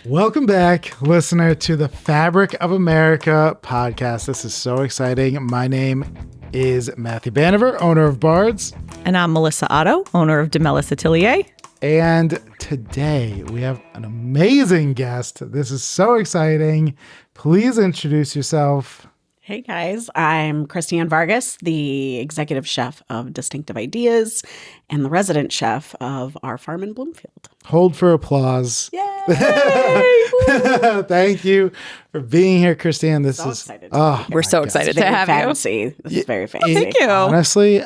Welcome back, listener, to the Fabric of America podcast. This is so exciting. My name is Matthew Banover, owner of Bards. And I'm Melissa Otto, owner of Demelis Atelier. And today we have an amazing guest. This is so exciting. Please introduce yourself. Hey guys, I'm Kristiann Vargas, the executive chef of Distinctive Ideas and the resident chef of Auerfarm in Bloomfield. Hold for applause. Yay! Thank you for being here, Kristiann. This So is excited to be here. We're so excited to Very have fancy. This is very fancy. Thank you. Honestly,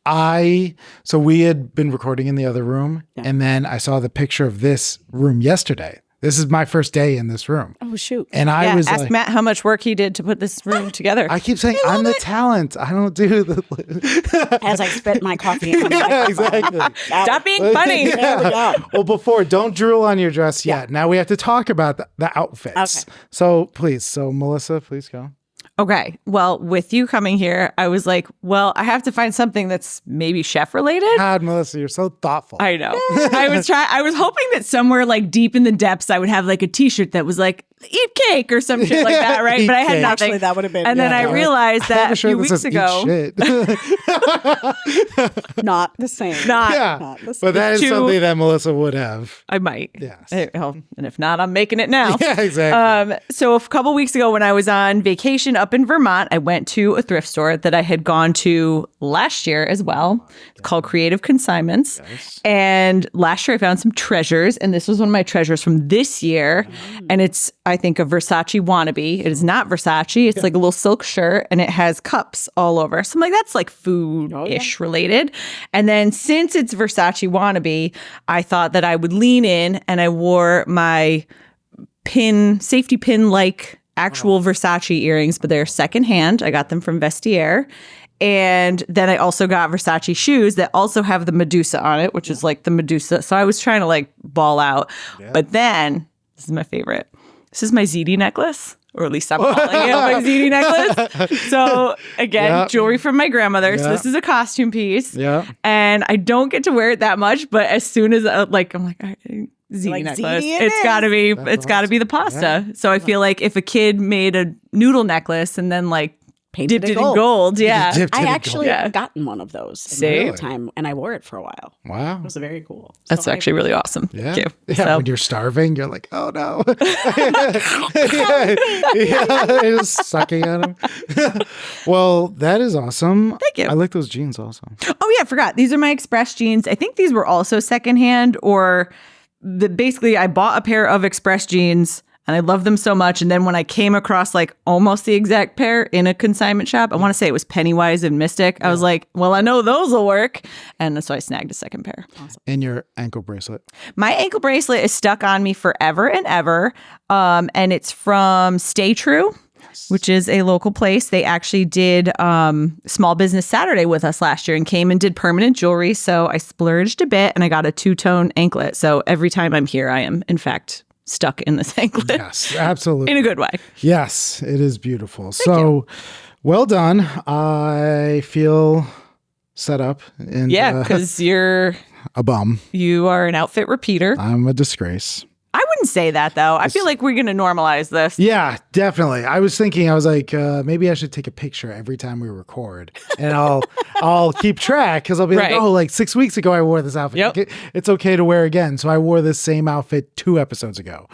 so we had been recording in the other room, and then I saw the picture of this room yesterday. This is my first day in this room. Oh, shoot. And I was ask like, Matt how much work he did to put this room together. I keep saying I'm the talent. I don't do the. As I spit my coffee on the Yeah, microphone. exactly. Stop being funny. There we go. Well, before, don't drool on your dress yet. Now we have to talk about the outfits. Okay. So please, Melissa, please go. Okay. Well, with you coming here, I was like, well, I have to find something that's maybe chef related. God, Melissa, you're so thoughtful. I know. I was hoping that somewhere like deep in the depths, I would have like a t-shirt that was like, eat cake or some shit like that, right? Eat But I had cake. nothing. Actually, that would have been. And then I realized that a few weeks ago, Not the same. Yeah, Not the same. but that is Two- something that Melissa would have. I might. Yes. And if not, I'm making it now. Yeah, exactly. So a couple weeks ago when I was on vacation up in Vermont, I went to a thrift store that I had gone to last year as well. It's called Creative Consignments. Yes. And last year I found some treasures, and this was one of my treasures from this year. And it's, I think, a Versace wannabe. It is not Versace. It's like a little silk shirt, and it has cups all over. So I'm like, that's like food-ish related. And then since it's Versace wannabe, I thought that I would lean in, and I wore my safety pin like actual Versace earrings, but they're secondhand. I got them from Vestiaire. And then I also got Versace shoes that also have the Medusa on it, which is like the Medusa. So I was trying to like ball out. Yeah. But then, this is my favorite. This is my ZD necklace, or at least I'm calling it my ZD necklace. So again, jewelry from my grandmother. So this is a costume piece. Yeah. And I don't get to wear it that much, but as soon as I'm like, all right, ZD Like, necklace. ZD It's gotta be the pasta. So I feel like if a kid made a noodle necklace and then like Painted dipped it it in gold, yeah. Dipped it I in actually gold. have gotten one of those in See? my time, and I wore it for a while. Wow. It was very cool. That's So actually really awesome. Yeah. Thank you. Yeah. So, When you're starving, you're like, oh no. Just sucking at him. Well, that is awesome. Thank you. I like those jeans also. oh yeah, I forgot. These are my Express jeans. I think these were also secondhand, or basically I bought a pair of Express jeans and I love them so much. And then when I came across like almost the exact pair in a consignment shop, I want to say it was Pennywise and Mystic. I was like, well, I know those will work. And so I snagged a second pair. Awesome. And your ankle bracelet. My ankle bracelet is stuck on me forever and ever. And it's from Stay True, which is a local place. They actually did Small Business Saturday with us last year and came and did permanent jewelry. So I splurged a bit and I got a two-tone anklet. So every time I'm here, I am, in fact, stuck in this anklet. Yes, absolutely. In a good way. Yes, it is beautiful. So well done. I feel set up. And, Yeah, because a bum. you are an outfit repeater. I'm a disgrace. I wouldn't say that, though. I feel like we're going to normalize this. Yeah, definitely. I was like, maybe I should take a picture every time we record, and I'll keep track because I'll be like, Right. oh, like 6 weeks ago I wore this outfit. Yep. It's okay to wear again. So I wore this same outfit 2 episodes ago.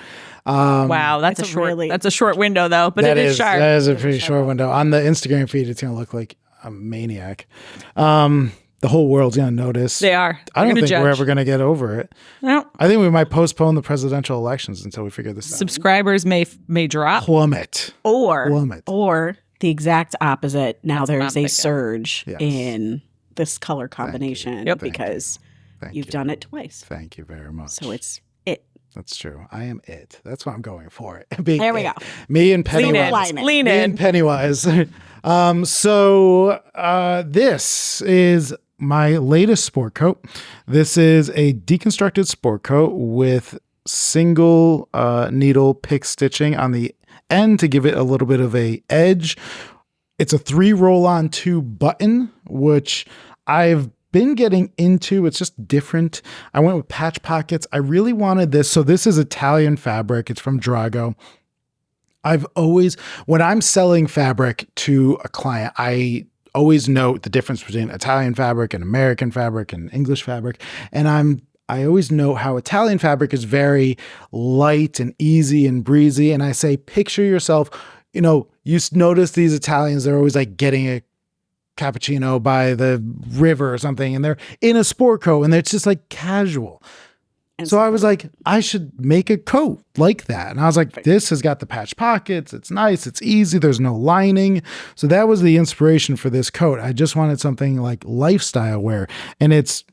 Wow, that's It's a a short. really- That's a short window, though. But it is sharp. That is a pretty short window. On the Instagram feed, it's gonna look like a maniac. The whole world's gonna notice. They are. I don't They're think gonna we're judge. ever gonna get over it. No. I think we might postpone the presidential elections until we figure this out. Subscribers may drop. Plummet. Or the exact opposite. Now That's what I'm there's a thinking. surge Yes. in this color combination Yep. because Thank you've you. done it twice. Thank you very much. So it's it. That's true. I am it. That's what I'm going for. Being There we it. go. Me and Lean Pennywise. in. Alignment. Lean Me and in. Pennywise. This is my latest sport coat. This is a deconstructed sport coat with single needle pick stitching on the end to give it a little bit of a edge. It's a 3 roll-on 2 button, which I've been getting into, it's just different. I went with patch pockets. I really wanted this. So this is Italian fabric. It's from Drago. I've always, when I'm selling fabric to a client, I always note the difference between Italian fabric and American fabric and English fabric. And I always note how Italian fabric is very light and easy and breezy. And I say, picture yourself, you notice these Italians, they're always like getting a cappuccino by the river or something, and they're in a sport coat and it's just like casual. And so I was like, I should make a coat like that. And I was like, this has got the patch pockets. It's nice. It's easy. There's no lining. So that was the inspiration for this coat. I just wanted something like lifestyle wear. And it's,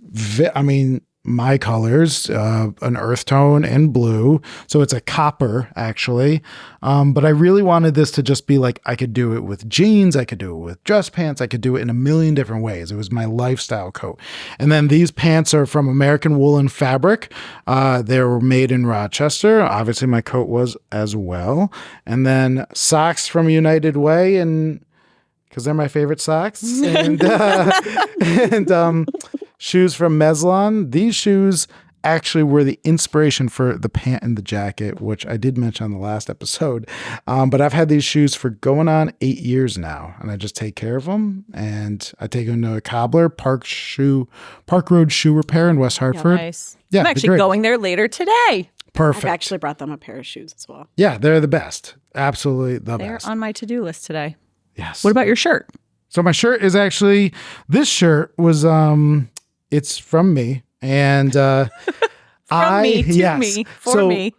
my colors, an earth tone and blue. So it's a copper, actually. But I really wanted this to just be like, I could do it with jeans. I could do it with dress pants. I could do it in a million different ways. It was my lifestyle coat. And then these pants are from American Woolen Fabric. They were made in Rochester. Obviously, my coat was as well. And then socks from United Way, and because they're my favorite socks. And shoes from Meslon. These shoes actually were the inspiration for the pant and the jacket, which I did mention on the last episode. But I've had these shoes for going on 8 years now, and I just take care of them. And I take them to a cobbler, Park Road Shoe Repair in West Hartford. Yeah, nice. Yeah, I'm actually going there later today. Perfect. I've actually brought them a pair of shoes as well. Yeah, they're the best. Absolutely the They're best. on my to-do list today. Yes. What about your shirt? So my shirt is actually, this shirt was, it's from me. And me, for me.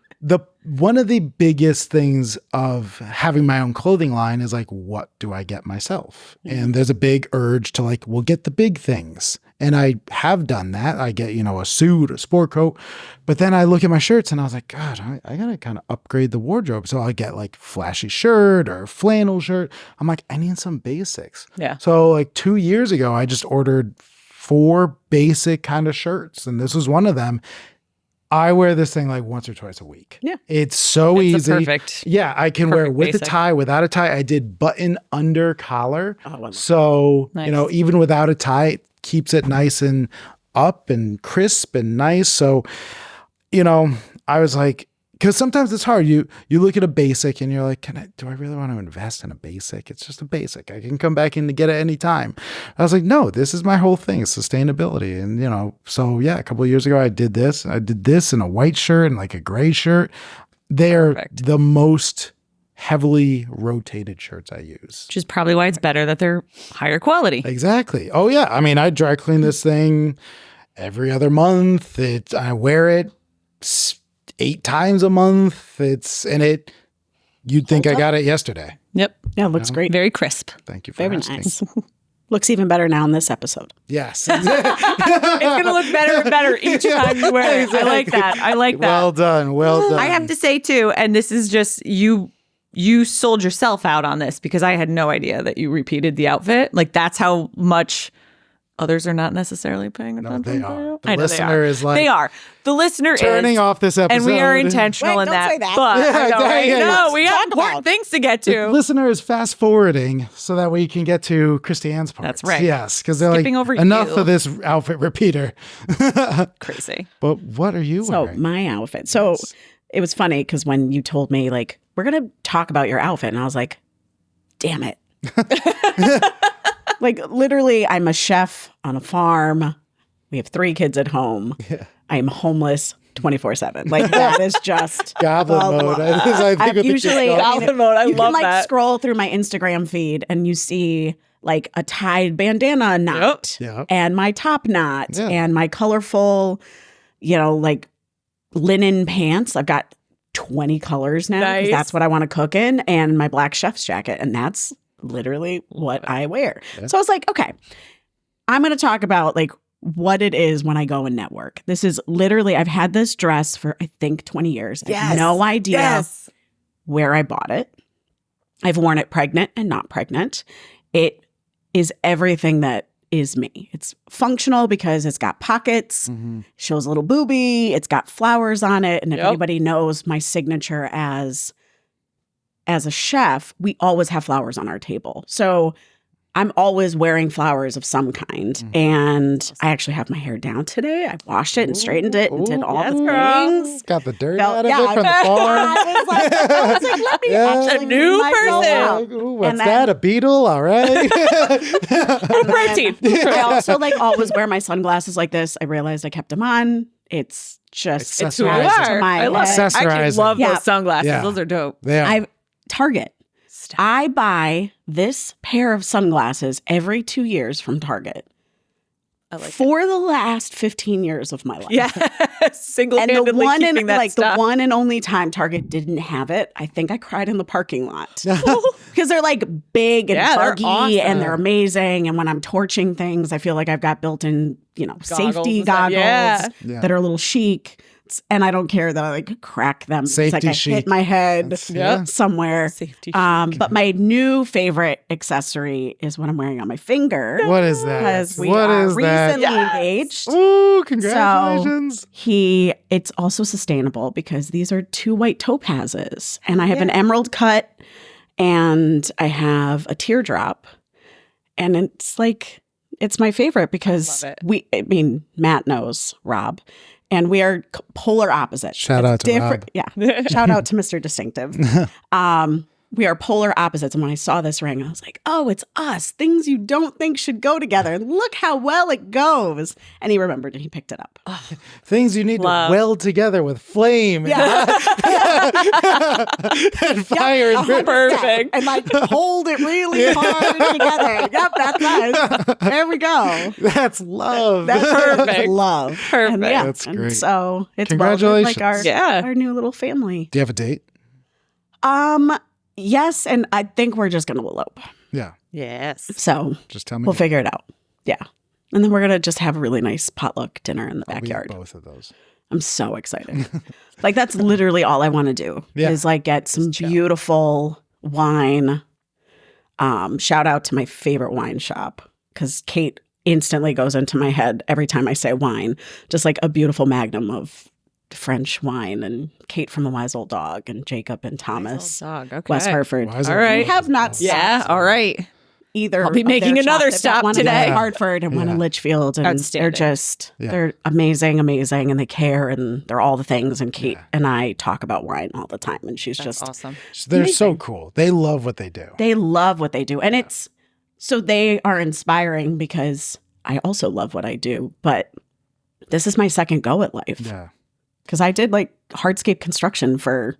One of the biggest things of having my own clothing line is like, what do I get myself? And there's a big urge to like, well, get the big things. And I have done that. I get, a suit, a sport coat. But then I look at my shirts and I was like, God, I got to kind of upgrade the wardrobe. So I get like flashy shirt or flannel shirt. I'm like, I need some basics. Yeah. So like 2 years ago, I just ordered 4 basic kind of shirts. And this was one of them. I wear this thing like once or twice a week. Yeah. It's so easy. Perfect. Yeah. I can wear it with basic. a tie, without a tie. I did button under collar. Oh, so, nice. Even without a tie, it keeps it nice and up and crisp and nice. So, I was like, because sometimes it's hard. You look at a basic and you're like, do I really want to invest in a basic? It's just a basic. I can come back in to get it anytime. I was like, no, this is my whole thing, sustainability. And, so yeah, a couple of years ago, I did this. I did this in a white shirt and like a gray shirt. They're Perfect. the most heavily rotated shirts I use. Which is probably why it's better that they're higher quality. Exactly. Oh yeah. I mean, I dry clean this thing every other month. I wear it 8 times a month. You'd think I got it yesterday. Yep. Yeah, it looks great. Very crisp. Thank you for Very asking. nice. Looks even better now in this episode. Yes. It's going to look better and better each time you wear it. I like that. I like that. Well done. Well done. I have to say too, and this is just you sold yourself out on this because I had no idea that you repeated the outfit. Like that's how much others are not necessarily paying attention. they to are. you. The I know listener is like they are. The listener turning is off this episode. and we are intentional Wait, in don't that. say that. But I know, right? yeah. No, we have Talk important about. things to get The to. listener is fast forwarding so that we can get to Kristiann's part. That's right. Yes, because they're Skipping like, over enough you. of this outfit repeater. Crazy. But what are you So wearing? my outfit. So it was funny because when you told me like, we're going to talk about your outfit. And I was like, damn it. Like literally I'm a chef on a farm. We have 3 kids at home. Yeah. I am homeless 24/7. Like that is just Goblin mode. I think with the usually kids. Goblin mode. I you love can like that. scroll through my Instagram feed and you see like a tied bandana knot Yep. and my top knot Yeah. and my colorful, like linen pants. I've got 20 colors now because Nice. that's what I want to cook in, and my black chef's jacket, and that's literally what I wear. Yeah. So I was like, okay, I'm going to talk about like what it is when I go and network. This is literally, I've had this dress for I think 20 years. I have no idea where I bought it. I've worn it pregnant and not pregnant. It is everything that is me. It's functional because it's got pockets, shows a little booby, it's got flowers on it. And if Yep. anybody knows my signature as a chef, we always have flowers on our table. So I'm always wearing flowers of some kind. And I actually have my hair down today. I washed it and straightened it and did all the things. Got the dirt out of it from the farm. I was like, let me actually a new clean myself person. out. What's And then- that? A beetle? All right. Protein. I also like always wear my sunglasses like this. I realized I kept them on. It's just It's who you Accessorizing. to are. my I love it. head. I actually Accessorizing. love Yeah. those sunglasses. Yeah. Those are dope. Yeah. Target. I buy this pair of sunglasses every 2 years from Target I like it. for the last 15 years of my life. Yeah. And Single-handedly the one keeping and that like stuff. the one and only time Target didn't have it, I think I cried in the parking lot because they're like big and Yeah, they're buggy awesome. and they're amazing. And when I'm torching things, I feel like I've got built-in, safety and stuff. goggles Yeah. Yeah. that are a little chic. And I don't care that I like crack them. It's Safety like I chic. hit my head That's- Yeah. somewhere. Safety. But my new favorite accessory is what I'm wearing on my finger. What is that? Because we What are is that? recently engaged. Ooh, congratulations. It's also sustainable because these are 2 white topazes. And I have an emerald cut and I have a teardrop. And it's my favorite because Love Matt knows Rob. And we are polar opposites. Shout It's out to Rob. Yeah. Shout out to Mr. Distinctive. We are polar opposites. And when I saw this ring, I was like, oh, it's us. Things you don't think should go together. And look how well it goes. And he remembered and he picked it up. Things you need Love. to weld together with flame and, and fire. and grit. Perfect. And like hold it really hard together. Yep, that's us. There we go. That's love. That's Perfect. love. Perfect. And yeah, That's and great. so it's Congratulations. like our, Yeah. our new little family. Do you have a date? Yes, and I think we're just gonna elope. Yeah. Yes. So Just tell me. we'll figure it out. Yeah. And then we're gonna just have a really nice potluck dinner in the We have backyard. both of those. I'm so excited. Like that's literally all I want to do Yeah. is like get some beautiful wine. Shout out to my favorite wine shop because Kate instantly goes into my head every time I say wine. Just like a beautiful magnum of French wine and Kate from the Wise Old Dog and Jacob and Thomas, Dog. Okay. West Hartford. Why is All it- right. We have not Yeah. stopped All right. either. I'll be of their making another shops. They've got stop one today. in Hartford and one in Yeah. Litchfield, and Outstanding. they're amazing, and they care, and they're all the things. And Kate and I talk about wine all the time, and she's That's just awesome. They're so cool. They love what they do. they love what they do, and it's so they are inspiring because I also love what I do, but this is my second go at life Yeah. because I did like hardscape construction for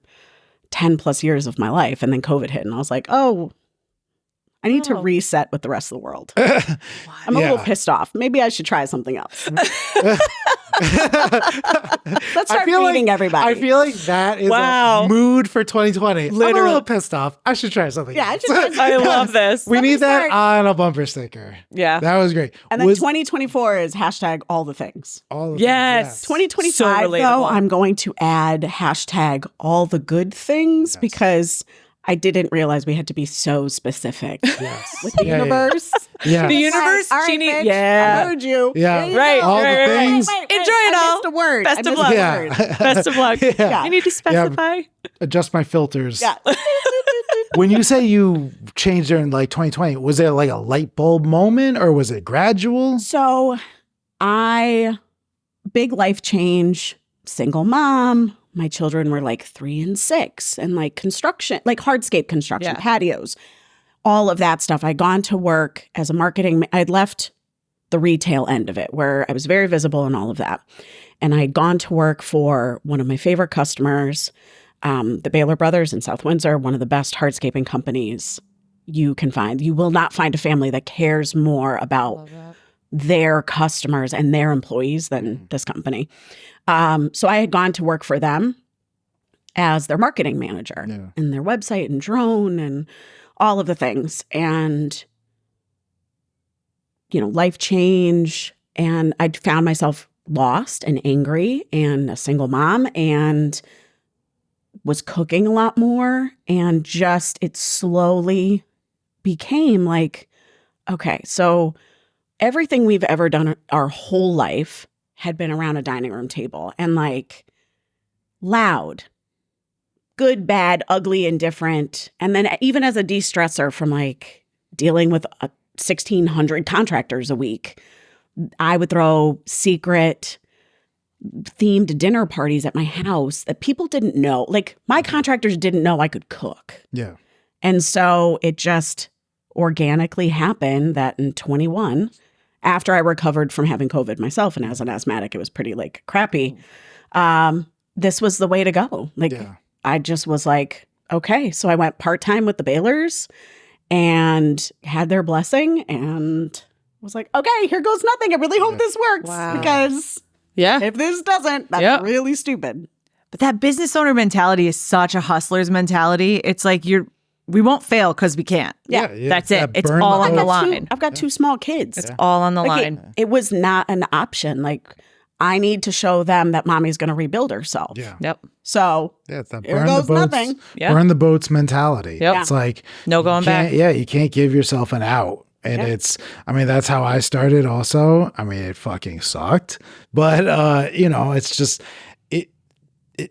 10 plus years of my life, and then COVID hit, and I was like, oh. I need to reset with the rest of the world. I'm a little Yeah. pissed off. Maybe I should try something else. Let's start feel feeding everybody. I feel like that is Wow. a mood for 2020. I'm a Literally. little pissed off. I should try something. Yeah, I else. should try something I love this. We need that start- on a bumper sticker. Yeah. That was great. and then Was 2024 is hashtag all the things. all of Yes. 2025, So though, relatable. I'm going to add hashtag all the good things because I didn't realize we had to be so specific Yes. with the Yeah, yeah. universe. Yeah. The universe, All right, she needs. bitch, Yeah. I heard you. Yeah. There you Right, go. All the right, right. things. Enjoy it I all. missed a word. Best I of missed luck. a Yeah. word. Best of luck. Yeah. You need to specify. Adjust my filters. Yeah. When you say you changed during like 2020, was there like a light bulb moment or was it gradual? So big life change, single mom. My children were like 3 and 6 and like construction, like hardscape construction, Yeah. patios, all of that stuff. I'd gone to work as a marketing, I'd left the retail end of it where I was very visible and all of that. And I'd gone to work for one of my favorite customers, the Baylor Brothers in South Windsor, one of the best hardscaping companies you can find. You will not find a family that cares more about their customers and their employees than this company. So I had gone to work for them as their marketing manager Yeah. and their website and drone and all of the things. And, life change. And I found myself lost and angry and a single mom and was cooking a lot more. And just it slowly became like, okay, so everything we've ever done our whole life had been around a dining room table and like loud, good, bad, ugly, indifferent. And then even as a de-stressor from like dealing with 1,600 contractors a week. I would throw secret themed dinner parties at my house that people didn't know. Like my contractors didn't know I could cook. Yeah. And so it just organically happened that in 21, after I recovered from having COVID myself, and as an asthmatic, it was pretty like crappy. This was the way to go. Like I just was like, okay. So I went part-time with the Baylors and had their blessing and was like, okay, here goes nothing. I really hope this works because if this doesn't, that's really stupid. But that business owner mentality is such a hustler's mentality. It's like we won't fail because we can't. Yeah. That's it. It's all on the line. I've got 2 small kids. It's all on the line. It was not an option. Like I need to show them that mommy's going to rebuild herself. Yeah. Yep. So it's that here goes nothing. Burn the boats mentality. Yep. It's like no going back. Yeah, you can't give yourself an out. And that's how I started also. I mean, it fucking sucked. But it's just it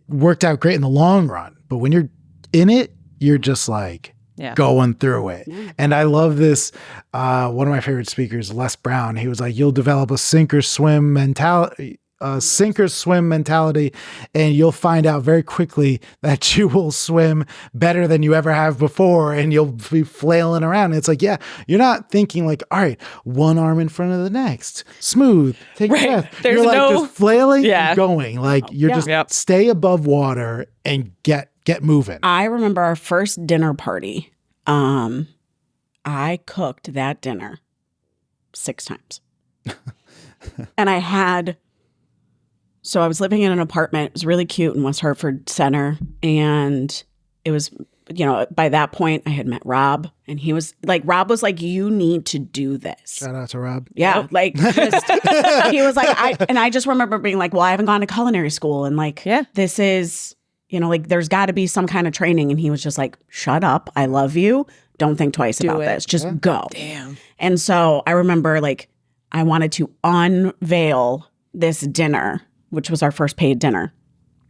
worked out great in the long run. But when you're in it, you're just like going through it. Yeah. And I love this. One of my favorite speakers, Les Brown, he was like, you'll develop a sink or swim mentality, and you'll find out very quickly that you will swim better than you ever have before, and you'll be flailing around. And it's like, you're not thinking like, all right, one arm in front of the next, smooth, take a breath. There's you're like just flailing and going. Like you're just stay above water and get moving. I remember our first dinner party. I cooked that dinner 6 times. And so I was living in an apartment. It was really cute in West Hartford Center. And it was, by that point I had met Rob, and he was like, you need to do this. Shout out to Rob. Yeah. Like he was like, I just remember being like, well, I haven't gone to culinary school. And like, this is, there's got to be some kind of training. And he was just like, shut up. I love you. Don't think twice about this. Just go. Damn. And so I remember like, I wanted to unveil this dinner, which was our first paid dinner.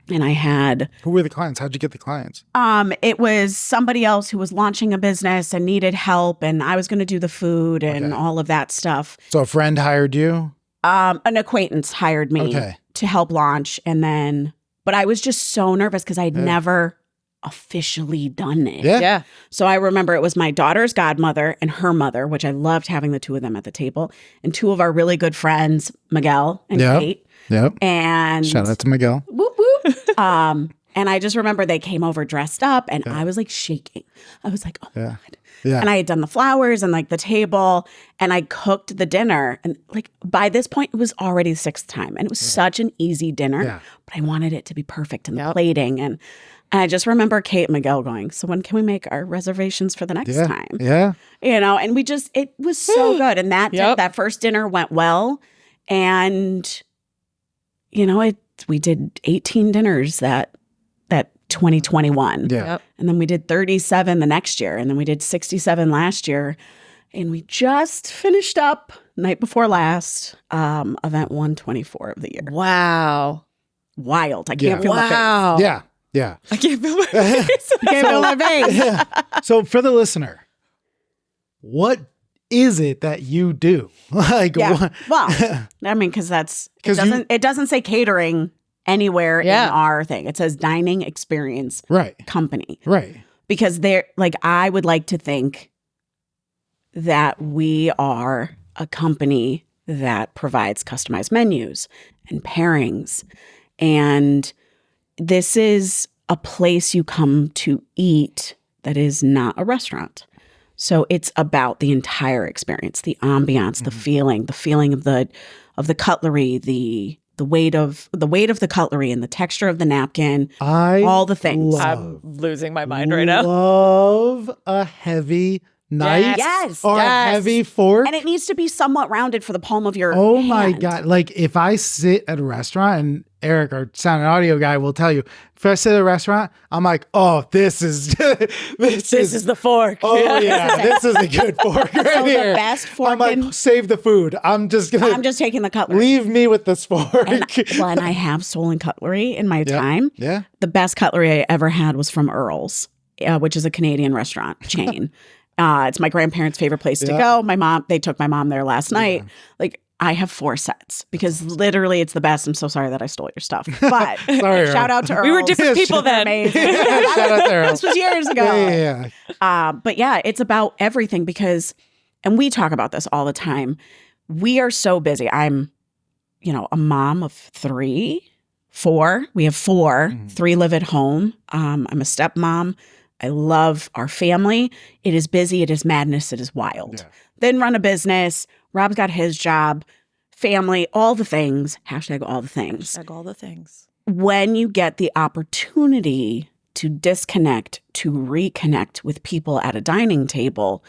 And I had... Who were the clients? How'd you get the clients? It was somebody else who was launching a business and needed help. And I was going to do the food and all of that stuff. So a friend hired you? An acquaintance hired me to help launch. But I was just so nervous because I'd never officially done it. Yeah. So I remember it was my daughter's godmother and her mother, which I loved having the 2 of them at the table, and 2 of our really good friends, Miguel and Kate. Yep. And shout out to Miguel. Whoop whoop. And I just remember they came over dressed up, and I was like shaking. I was like, oh my God. Yeah. And I had done the flowers and like the table, and I cooked the dinner. And like by this point, it was already the 6th time, and it was such an easy dinner, but I wanted it to be perfect in the plating. And I just remember Kate and Miguel going, so when can we make our reservations for the next time? Yeah. And it was so good. And that first dinner went well. And, we did 18 dinners that 2021. Yeah. Yep. And then we did 37 the next year. And then we did 67 last year. And we just finished up night before last, event 124 of the year. Wow. Wild. I can't feel my face. Yeah. Yeah. I can't feel my face. I can't feel my face. Yeah. So for the listener, what is it that you do? Like, what? Well, I mean, because it doesn't say catering anywhere in our thing. It says dining experience company. Right. Because I would like to think that we are a company that provides customized menus and pairings. And this is a place you come to eat that is not a restaurant. So it's about the entire experience, the ambiance, the feeling of the cutlery, the weight of the cutlery and the texture of the napkin, all the things. I'm losing my mind right now. Love a heavy knife or a heavy fork. And it needs to be somewhat rounded for the palm of your hand. My God. Like if I sit at a restaurant, and Eric, our sound and audio guy, will tell you, if I sit at a restaurant, I'm like, oh, this is this is the fork. Oh yeah, this is a good fork right here. The best fork. I'm like, save the food. I'm just taking the cutlery. Leave me with this fork. And I have stolen cutlery in my time. Yeah. The best cutlery I ever had was from Earl's, which is a Canadian restaurant chain. It's my grandparents' favorite place to go. They took my mom there last night. Like, I have 4 sets because literally it's the best. I'm so sorry that I stole your stuff. But shout out to Earl. We were different people then. Amazing. Shout out to Earl. This was years ago. Yeah. But yeah, it's about everything because, and we talk about this all the time. We are so busy. I'm, a mom of 4. We have 4. 3 live at home. I'm a stepmom. I love our family. It is busy. It is madness. It is wild. Yeah. Then run a business. Rob's got his job, family, all the things. Hashtag all the things. Hashtag all the things. When you get the opportunity to disconnect, to reconnect with people at a dining table,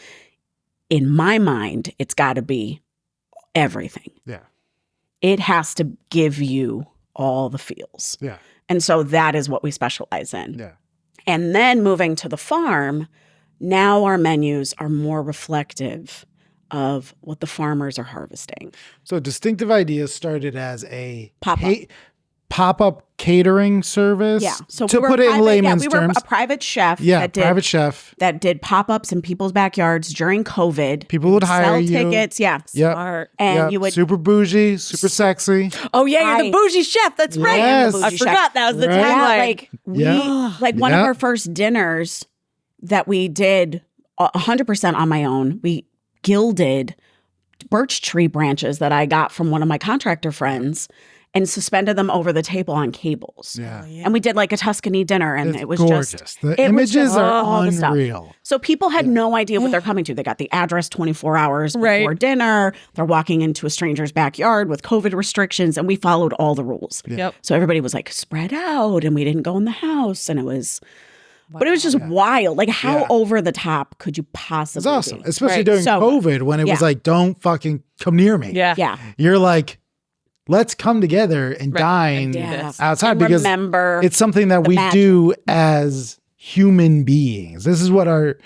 in my mind, it's got to be everything. Yeah. It has to give you all the feels. Yeah. And so that is what we specialize in. Yeah. And then moving to the farm, now our menus are more reflective of what the farmers are harvesting. So Distinctive Ideas started as a Pop-up. catering service. Yeah. So to we were put it in layman's we were terms. a private chef. Yeah, private chef. That did pop-ups in people's backyards during COVID. People would hire sell you. tickets. Yeah. Yep. Smart. And Yep. you would super bougie, super sexy. Oh, yeah, you're the bougie chef. That's right. Yes. I forgot that was the Right. tagline. One of Yep. our first dinners that we did 100% on my own. We gilded birch tree branches that I got from one of my contractor friends and suspended them over the table on cables. Yeah. And we did like a Tuscany dinner, and It's it was gorgeous. just The it was images just are all the stuff. unreal. So people had no idea what they're coming to. They got the address 24 hours before Right. dinner. They're walking into a stranger's backyard with COVID restrictions, and we followed all the rules. Yep. So everybody was like spread out, and we didn't go in the house, and it was. But it was just wild. Like, how over the top could you possibly It's awesome, be? especially Right. during So- COVID when it was Yeah. like, don't fucking come near me. Yeah. Yeah. You're like, let's come together and dine Yeah. outside And because remember it's something that we magic. do as human beings. This is what our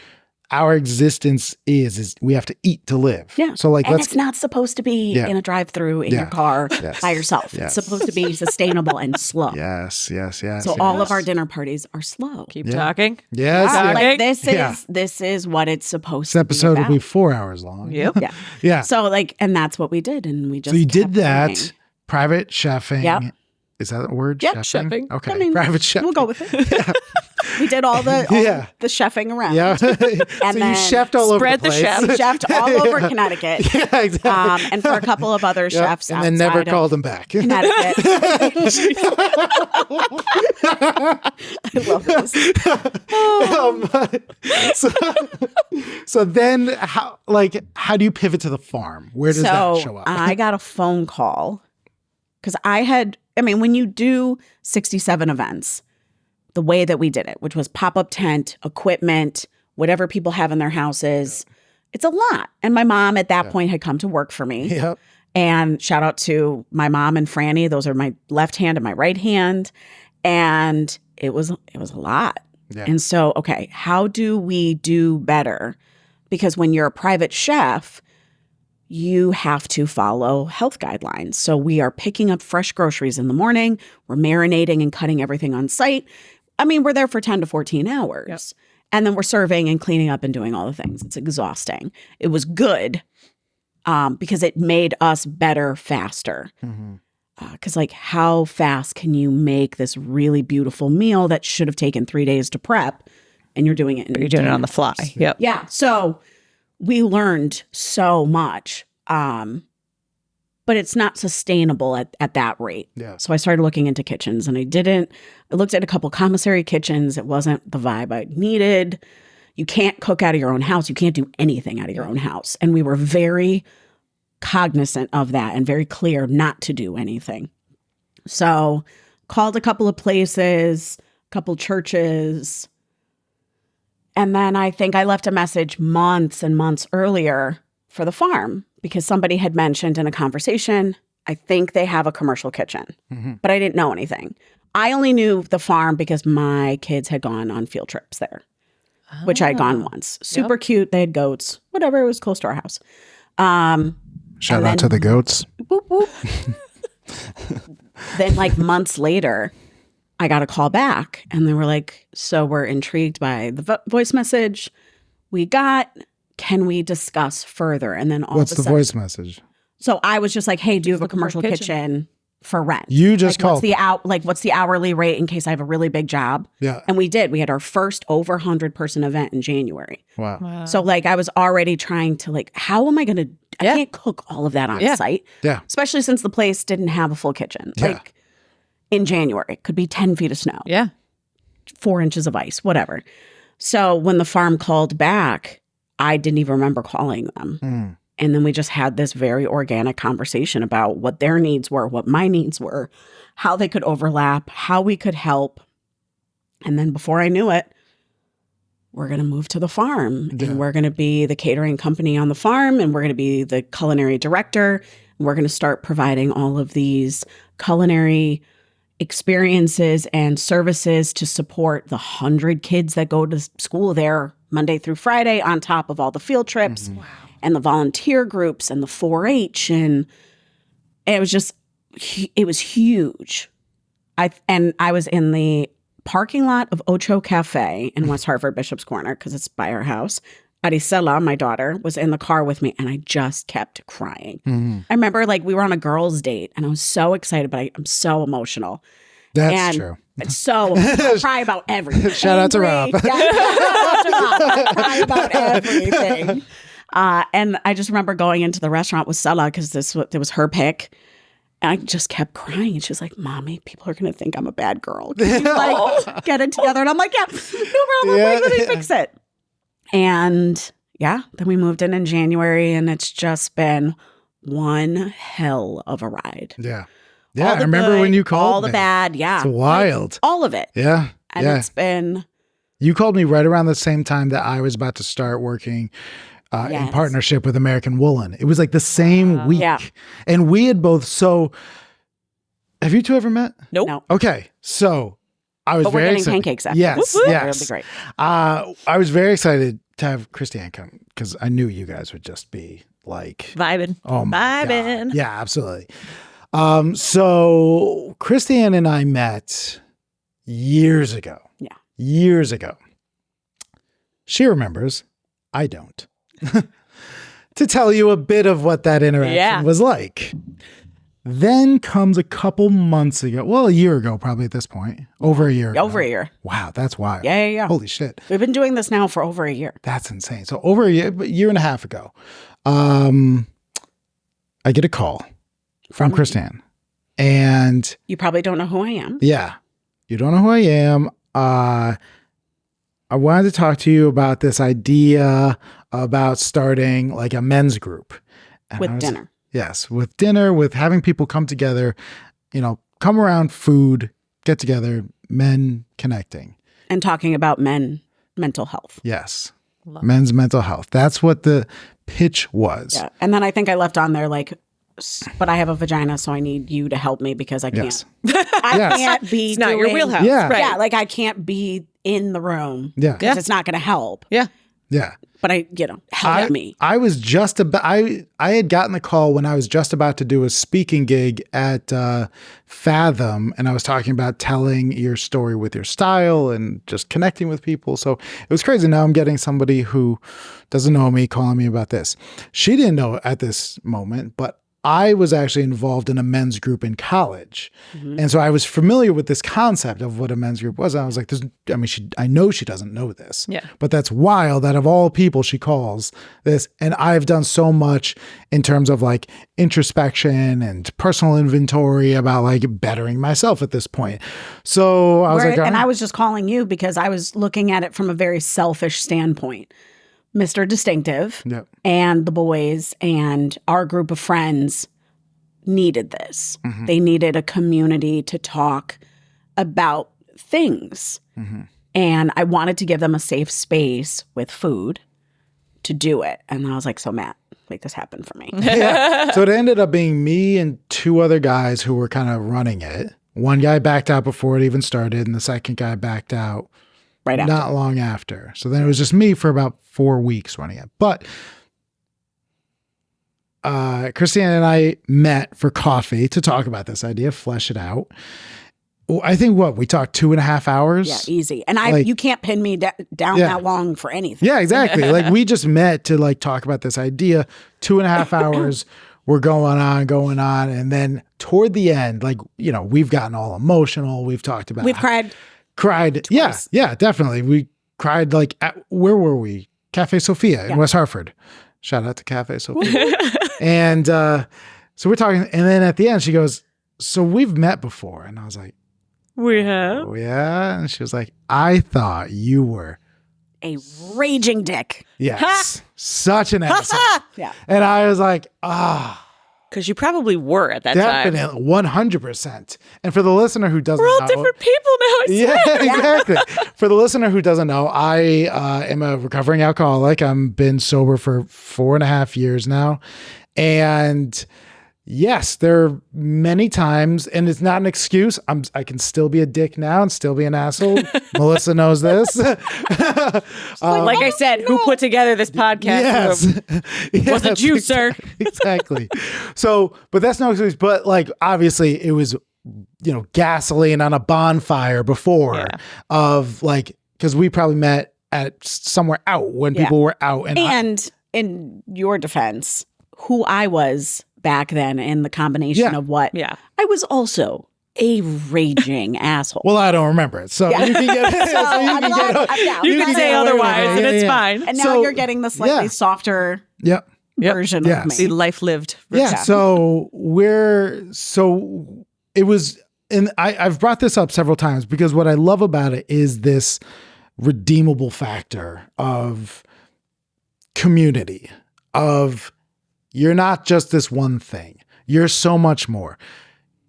existence is we have to eat to live. Yeah. So like, and let's it's not supposed to be Yeah. in a drive-through in Yeah. your car Yes. by yourself. Yes. It's supposed to be sustainable and slow. Yes. So all of our dinner parties are slow. Keep talking. Yes. Wow, yes. like this Yeah. is what it's supposed This to episode be will about. be 4 hours long. Yep. Yeah. Yeah. So like, and that's what we did, and we just So you did kept that. going. Private chefing. Yep. Is that a word? Yep, chefing. Okay. I mean, private chefing. We'll go with it. We did all the the chefing around. Yeah. so you then chefed all over spread the the place. chef. We chefed all over Connecticut. Yeah, exactly. And for a couple of other Yep. chefs and then never outside of called them back. Connecticut. I love this. So then how do you pivot to the farm? Where does that show up? I got a phone call because when you do 67 events, the way that we did it, which was pop-up tent, equipment, whatever people have in their houses, it's a lot. And my mom at that point had come to work for me. Yep. And shout out to my mom and Franny. Those are my left hand and my right hand. And it was a lot. Yeah. And so, okay, how do we do better? Because when you're a private chef, you have to follow health guidelines. So we are picking up fresh groceries in the morning. We're marinating and cutting everything on site. We're there for 10 to 14 hours. Yep. And then we're serving and cleaning up and doing all the things. It's exhausting. It was good because it made us better faster. Because how fast can you make this really beautiful meal that should have taken 3 days to prep, and you're doing it You're doing it on the fly. Yep. Yeah. So we learned so much, but it's not sustainable at that rate. Yeah. So I started looking into kitchens, and I looked at a couple commissary kitchens. It wasn't the vibe I needed. You can't cook out of your own house. You can't do anything out of your own house. And we were very cognizant of that and very clear not to do anything. So called a couple of places, a couple churches. And then I think I left a message months and months earlier for the farm because somebody had mentioned in a conversation, I think they have a commercial kitchen, but I didn't know anything. I only knew the farm because my kids had gone on field trips there, which I had gone once. Super cute. They had goats, whatever. It was close to our house. Shout out to the goats. Boop, boop. Then months later, I got a call back and they were like, so we're intrigued by the voice message we got. can we discuss further? And then all What's of a the sudden, voice message? so I was just like, hey, do you have a commercial kitchen for rent? You just like, called. what's the hourly rate in case I have a really big job? Yeah. And we did. We had our first over 100-person event in January. Wow. So like I was already trying to like, how am I going to, I can't cook all of that on site. Yeah. Especially since the place didn't have a full kitchen. Yeah. Like in January, it could be 10 feet of snow. Yeah. 4 inches of ice, whatever. So when the farm called back, I didn't even remember calling them. And then we just had this very organic conversation about what their needs were, what my needs were, how they could overlap, how we could help. And then before I knew it, we're going to move to the farm and we're going to be the catering company on the farm and we're going to be the culinary director. And we're going to start providing all of these culinary experiences and services to support the 100 kids that go to school there Monday through Friday on top of all the field trips and the volunteer groups and the 4-H. And it was just, it was huge. I was in the parking lot of Ocho Cafe in West Hartford, Bishop's Corner, because it's by our house. Arisela, my daughter, was in the car with me, and I just kept crying. I remember, like, we were on a girls' date, and I was so excited, but I'm so emotional. That's true. So I cry about everything. Shout out to Rob. I cry about everything. And I just remember going into the restaurant with Sela because it was her pick. And I just kept crying. And she was like, Mommy, people are going to think I'm a bad girl. Can you like get it together? And I'm like, yeah, no problem. Like, let me fix it. And yeah, then we moved in January and it's just been one hell of a ride. Yeah. Yeah. I remember when you called all the bad. Yeah. It's wild. Like, all of it. Yeah. And it's been. You called me right around the same time that I was about to start working in partnership with American Woolen. It was like the same week. Yeah. And we had both. So have you two ever met? Nope. No. Okay. So I was But we're very getting excited. pancakes after. Yes. Whoop, whoop. Yes. It'll be great. I was very excited to have Kristiann come because I knew you guys would just be like Vibing. Oh my Vibing. God. Yeah, absolutely. So Kristiann and I met years ago. Yeah. Years ago. She remembers. I don't. To tell you a bit of what that interaction was like. Then comes a couple months ago. Well, a year ago, probably at this point. Over a year ago. Over a year. Wow, that's wild. Yeah. Holy shit. We've been doing this now for over a year. That's insane. So over a year and a half ago, I get a call from Kristiann. And you probably don't know who I am. Yeah. You don't know who I am. I wanted to talk to you about this idea about starting like a men's group. And With dinner. Yes. With dinner, with having people come together, come around food, get together, men connecting. And talking about mental health. Yes. Men's mental health. That's what the pitch was. Yeah. And then I think I left on there like, but I have a vagina, so I need you to help me because I can't. Yes. I can't be It's not your wheelhouse. Yeah. Right. Yeah, like I can't be in the room. Yeah. Because it's not going to help. Yeah. Yeah. But help me. I was just about, I had gotten the call when I was just about to do a speaking gig at Fathom, and I was talking about telling your story with your style and just connecting with people. So it was crazy. Now I'm getting somebody who doesn't know me calling me about this. She didn't know at this moment, but I was actually involved in a men's group in college. Mm-hmm. And so I was familiar with this concept of what a men's group was. And I was like, I know she doesn't know this, but that's wild that of all people she calls this. And I've done so much in terms of like introspection and personal inventory about like bettering myself at this point. So I was and I was just calling you because I was looking at it from a very selfish standpoint. Mr. Distinctive and the boys and our group of friends needed this. Mm-hmm. They needed a community to talk about things. Mm-hmm. And I wanted to give them a safe space with food to do it. And I was like, so Matt, make this happen for me. Yeah. So it ended up being me and two other guys who were kind of running it. One guy backed out before it even started, and the second guy backed out right after. Not long after. So then it was just me for about 4 weeks running it. But Kristiann and I met for coffee to talk about this idea, flesh it out. I think we talked 2.5 hours. Yeah, easy. And you can't pin me down Yeah. that long for anything. Yeah, exactly. Like we just met to like talk about this idea. 2.5 hours. We're going on. And then toward the end, like, you know, we've gotten all emotional. We've talked about, We've cried. Twice. Yeah, definitely. We cried like, where were we? Cafe Sophia in West Hartford. Shout out to Cafe Sophia. And so we're talking. And then at the end, she goes, so we've met before. And I was like, We have. oh, yeah. And she was like, I thought you were A raging dick. yes, such an asshole. Yeah. And I was like, Because you probably were at that time. definitely 100%. And for the listener who doesn't We're all know, different people now. exactly. For the listener who doesn't know, I am a recovering alcoholic. I've been sober for 4.5 years now. And yes, there are many times, and it's not an excuse. I can still be a dick now and still be an asshole. Melissa knows this. Like I said, who put together this podcast? Yes. Was it you, sir? Exactly. So, but that's no excuse. But like, obviously, it was, you know, gasoline on a bonfire before of like, because we probably met at somewhere out when people were out. And in your defense, who I was back then and the combination of what I was also a raging asshole. Well, I don't remember it. So you can get it. You can say otherwise and it's fine. And now you're getting the slightly softer version of me. The life lived. Yeah. So it was, and I've brought this up several times because what I love about it is this redeemable factor of community, of you're not just this one thing. You're so much more.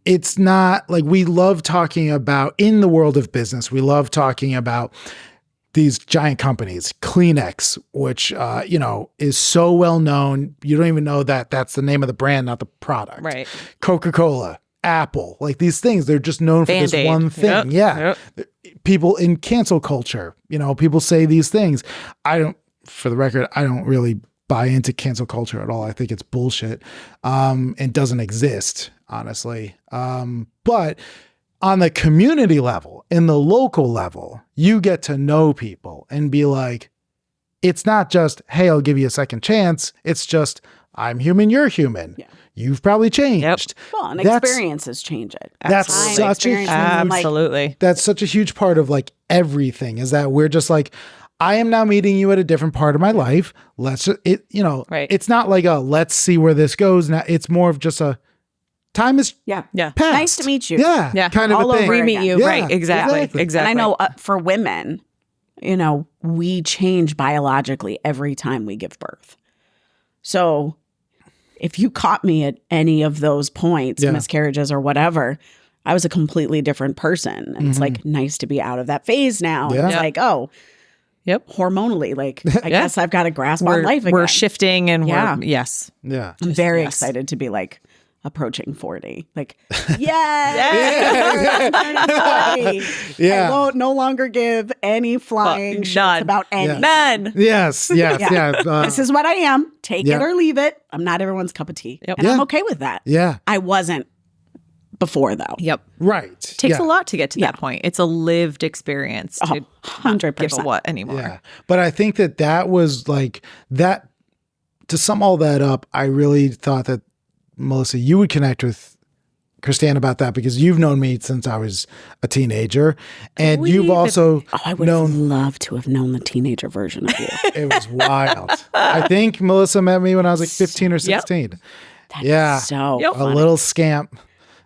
It's not like we love talking about in the world of business. We love talking about these giant companies, Kleenex, which, you know, is so well known. You don't even know that that's the name of the brand, not the product. Right. Coca-Cola, Apple, like these things, they're just known for Band-Aid. this one thing. People in cancel culture, you know, people say these things. For the record, I don't really buy into cancel culture at all. I think it's bullshit and doesn't exist, honestly. But on the community level, in the local level, you get to know people and be like, it's not just, hey, I'll give you a second chance. It's just, I'm human, you're human. Yeah. You've probably changed. Well, and experiences change it. That's such a absolutely. That's such a huge part of like everything is that we're just like, I am now meeting you at a different part of my life. It's not like let's see where this goes. Now it's more of just a time is passed. Nice to meet you. Yeah. Kind of all a thing. Over meet you. Yeah, right. Exactly. And I know for women, you know, we change biologically every time we give birth. So if you caught me at any of those points, miscarriages or whatever, I was a completely different person. And it's like nice to be out of that phase now. Yeah. It's like, hormonally, like I guess I've got a grasp on life again. We're shifting and we're Yeah. I'm very excited to be like approaching 40. Like, I won't no longer give any flying shits about anything. None. Yes. This is what I am. Take it or leave it. I'm not everyone's cup of tea. And I'm okay with that. Yeah. I wasn't before though. Yep. Right. Takes a lot to get to that point. It's a lived experience. 100%. Give a what anymore. Yeah. But I think that was like that. To sum all that up, I really thought that Melissa, you would connect with Kristiann about that because you've known me since I was a teenager, and you've also I would have loved to have known the teenager version of you. It was wild. I think Melissa met me when I was like 15 or 16. That's so a little scamp.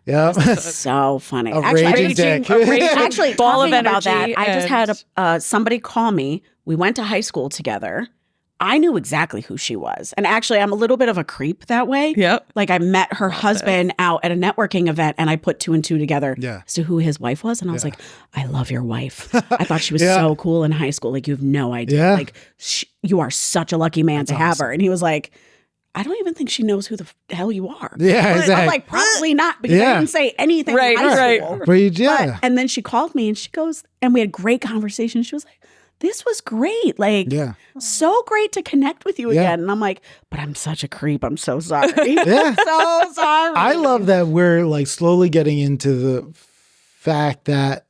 Yeah, so funny. Raging dick. Actually, ball of talking about energy. that, I just had somebody call me. We went to high school together. I knew exactly who she was. And actually, I'm a little bit of a creep that way. Yep. Like I met her husband out at a networking event and I put 2 and 2 together as to who his wife was. And I was like, I love your wife. I thought she was so cool in high school. Like you have no idea. Yeah. Like you are such a lucky man to have her. And he was like, I don't even think she knows who the hell you are. Yeah, exactly. I'm like, probably not because I didn't say anything in high school. But, and then she called me and she goes, and we had great conversation. She was like, this was great. Like, so great to connect with you again. And I'm like, but I'm such a creep. I'm so sorry. So sorry. I love that we're like slowly getting into the fact that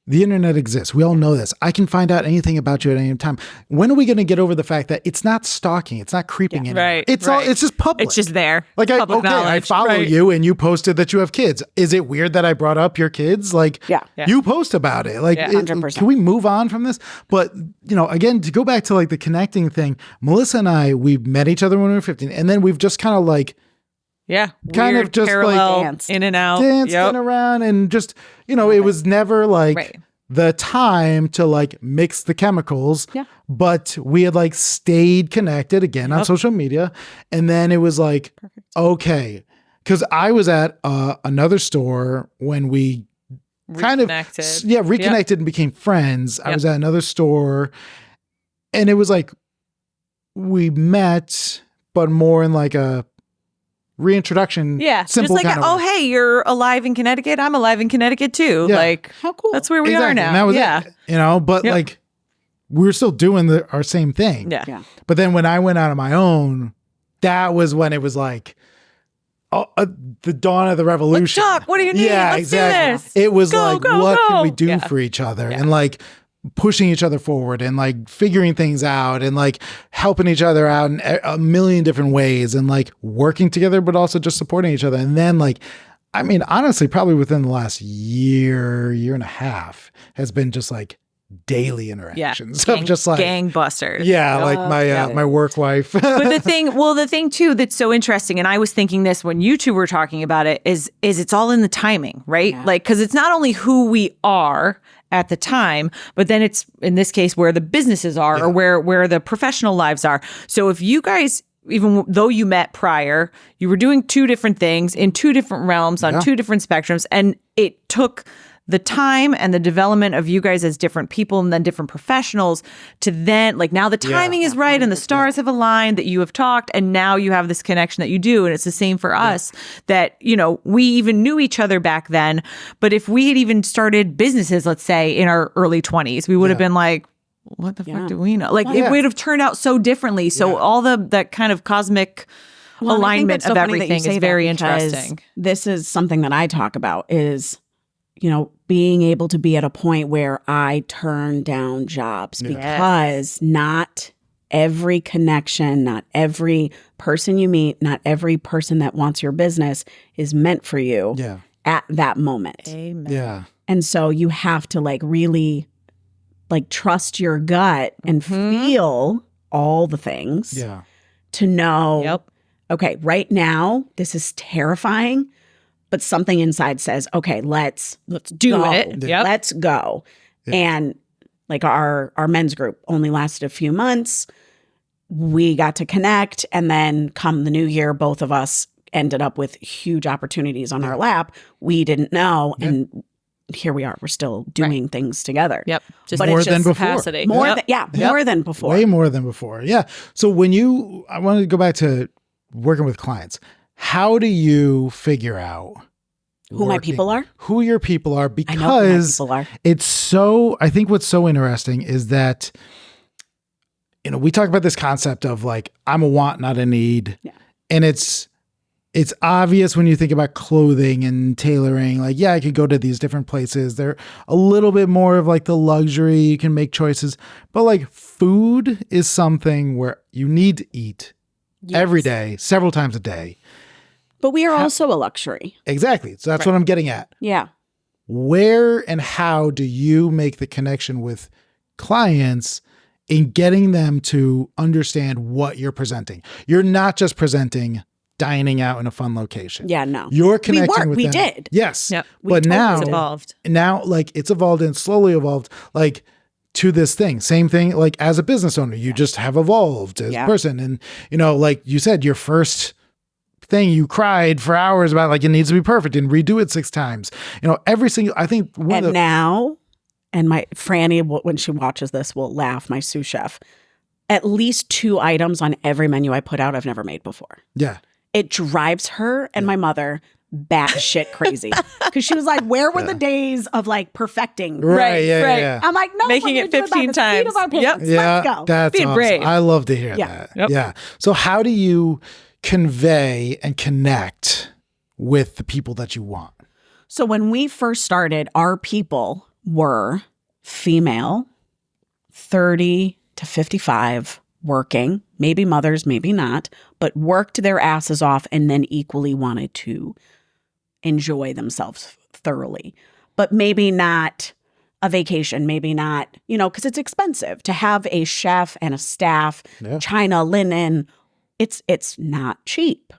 the internet exists. We all know this. I can find out anything about you at any time. When are we going to get over the fact that it's not stalking, it's not creeping anymore? Right. It's all, it's just public. It's just there. Like, I follow you and you posted that you have kids. Is it weird that I brought up your kids? Like, you post about it. Like, 100%. Can we move on from this? But, again, to go back to like the connecting thing, Melissa and I, we met each other when we were 15, and then we've just kind of like, kind of just parallel, like danced. in and out, dancing around, and just, it was never like the time to like mix the chemicals, but we had like stayed connected again on social media. And then it was like, okay, because I was at another store when we reconnected and became friends. I was at another store, and it was like we met, but more in like a reintroduction. Just like, oh, hey, you're alive in Connecticut. I'm alive in Connecticut too. Like, how cool. That's where we are now. And that was it, but like we were still doing our same thing. But then when I went out on my own, that was when it was like the dawn of the revolution. Let's talk. What do you need? Let's do this. It was what can we do for each other? And like pushing each other forward and like figuring things out and like helping each other out in a million different ways and like working together, but also just supporting each other. And then like, I mean, honestly, probably within the last year and a half has been just like daily interactions of just like gangbusters. Like my work wife. But the thing too that's so interesting, and I was thinking this when you two were talking about it, is it's all in the timing, right? Like, because it's not only who we are at the time, but then it's in this case where the businesses are or where the professional lives are. So if you guys, even though you met prior, you were doing two different things in two different realms on two different spectrums, and it took the time and the development of you guys as different people and then different professionals to then, like, now the timing is right and the stars have aligned, that you have talked, and now you have this connection that you do. And it's the same for us, that, we even knew each other back then. But if we had even started businesses, let's say in our early 20s, we would have been like, what the fuck do we know? Like, it would have turned out so differently. So all that kind of cosmic alignment of everything is very interesting. This is something that I talk about is, being able to be at a point where I turn down jobs because not every connection, not every person you meet, not every person that wants your business is meant for you at that moment. Amen. Yeah. And so you have to like really like trust your gut and feel all the things to know, okay, right now this is terrifying. But something inside says, okay, let's do it. Let's go. And like our men's group only lasted a few months. We got to connect. And then come the new year, both of us ended up with huge opportunities on our lap. We didn't know. And here we are. We're still doing things together. Just more than before. Capacity. More than before. Way more than before. Yeah. So I wanted to go back to working with clients. How do you figure out who my people are? Who your people are? Because I know who my people are. It's so, I think what's so interesting is that, we talk about this concept of like, I'm a want, not a need. Yeah. And it's obvious when you think about clothing and tailoring, like, I could go to these different places. They're a little bit more of like the luxury. You can make choices, but like food is something where you need to eat every day, several times a day. But we are also a luxury. Exactly. So that's what I'm getting at. Yeah. Where and how do you make the connection with clients in getting them to understand what you're presenting? You're not just presenting dining out in a fun location. Yeah, no. You're connecting with them. We did. Yes. Yep. But now it's evolved. Now, like, it's evolved and slowly evolved, like, to this thing. Same thing, like, as a business owner, you just have evolved as a person. And, like you said, your first thing you cried for hours about, like, it needs to be perfect and redo it 6 times. Every single, I think. Now, and my Franny, when she watches this, will laugh, my sous chef, at least 2 items on every menu I put out I've never made before. Yeah. It drives her and my mother batshit crazy. Because she was like, where were the days of like perfecting? Right. Yeah. I'm like, no, making it 15 times. Let's go. That's being awesome. brave. I love to hear that. Yep. Yeah. So how do you convey and connect with the people that you want? So when we first started, our people were female, 30 to 55, working, maybe mothers, maybe not, but worked their asses off and then equally wanted to enjoy themselves thoroughly. But maybe not a vacation, maybe not, because it's expensive to have a chef and a staff, china, linen. It's not cheap.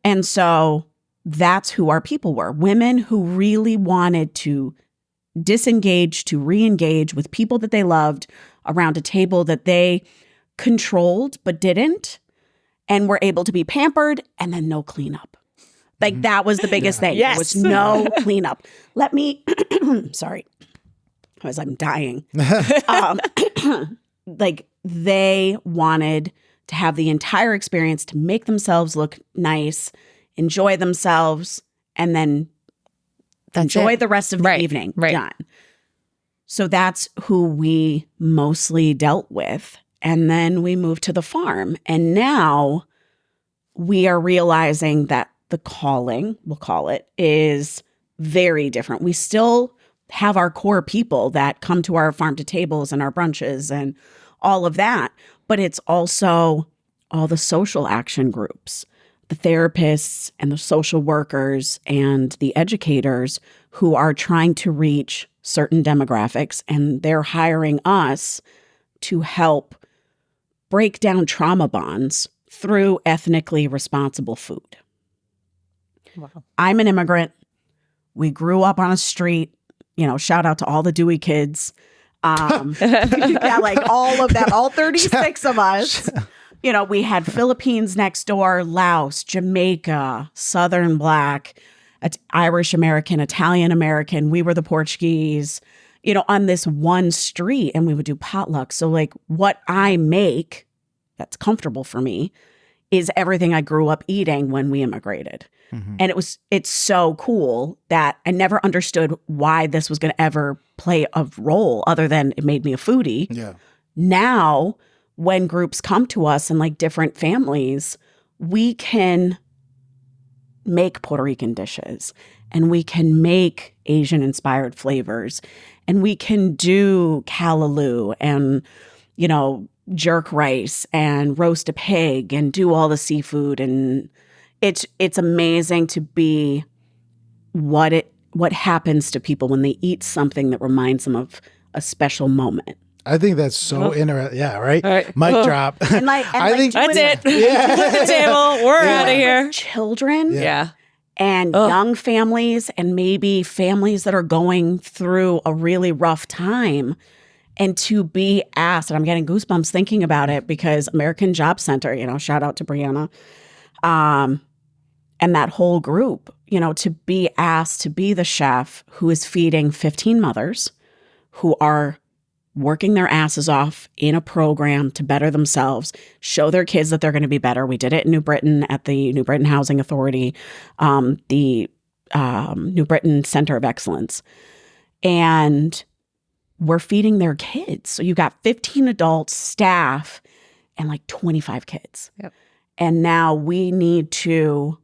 And so that's who our people were. Women who really wanted to disengage, to re-engage with people that they loved around a table that they controlled but didn't, and were able to be pampered, and then no cleanup. Like that was the biggest thing. Yes. There was no cleanup. Let me, sorry, as I'm dying. Like they wanted to have the entire experience, to make themselves look nice, enjoy themselves, and then enjoy the rest of the evening. Done. So that's who we mostly dealt with. And then we moved to the farm. And now we are realizing that the calling, we'll call it, is very different. We still have our core people that come to our farm to tables and our brunches and all of that. But it's also all the social action groups, the therapists and the social workers and the educators who are trying to reach certain demographics, and they're hiring us to help break down trauma bonds through ethnically responsible food. Wow. I'm an immigrant. We grew up on a street, shout out to all the Dewey kids. Yeah, like all of that, all 36 of us. We had Philippines next door, Laos, Jamaica, Southern Black, Irish American, Italian American. We were the Portuguese, on this one street, and we would do potluck. So like what I make that's comfortable for me is everything I grew up eating when we immigrated. Mm-hmm. And it's so cool that I never understood why this was going to ever play a role other than it made me a foodie. Yeah. Now, when groups come to us and like different families, we can make Puerto Rican dishes, and we can make Asian inspired flavors, and we can do callaloo and, jerk rice and roast a pig and do all the seafood. And it's amazing to be what happens to people when they eat something that reminds them of a special moment. I think that's so interesting. Yeah, right? Mic drop. I think that's it. Yeah. Flip the table. We're out of here. Children. Yeah. And young families, and maybe families that are going through a really rough time. And to be asked, and I'm getting goosebumps thinking about it, because American Job Center, shout out to Brianna, and that whole group, to be asked to be the chef who is feeding 15 mothers who are working their asses off in a program to better themselves, show their kids that they're going to be better. We did it in New Britain at the New Britain Housing Authority, the New Britain Center of Excellence. And we're feeding their kids. So you got 15 adults, staff, and like 25 kids. Yep. And now we need to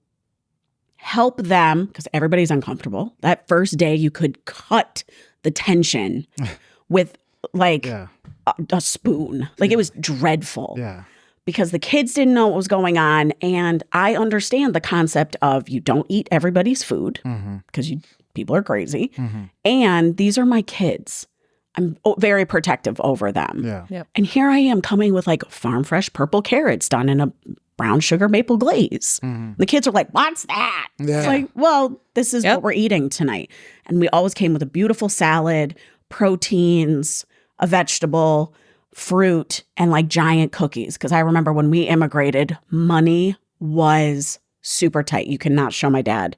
help them, because everybody's uncomfortable. That first day you could cut the tension with like a spoon. Like it was dreadful. Yeah. Because the kids didn't know what was going on. And I understand the concept of you don't eat everybody's food because people are crazy. Mm-hmm. And these are my kids. I'm very protective over them. Yeah. Yep. And here I am coming with like farm fresh purple carrots done in a brown sugar maple glaze. Mm-hmm. The kids are like, what's that? Yeah. It's like, well, this is what we're eating tonight. And we always came with a beautiful salad, proteins, a vegetable, fruit, and like giant cookies. Because I remember when we immigrated, money was super tight. You cannot show my dad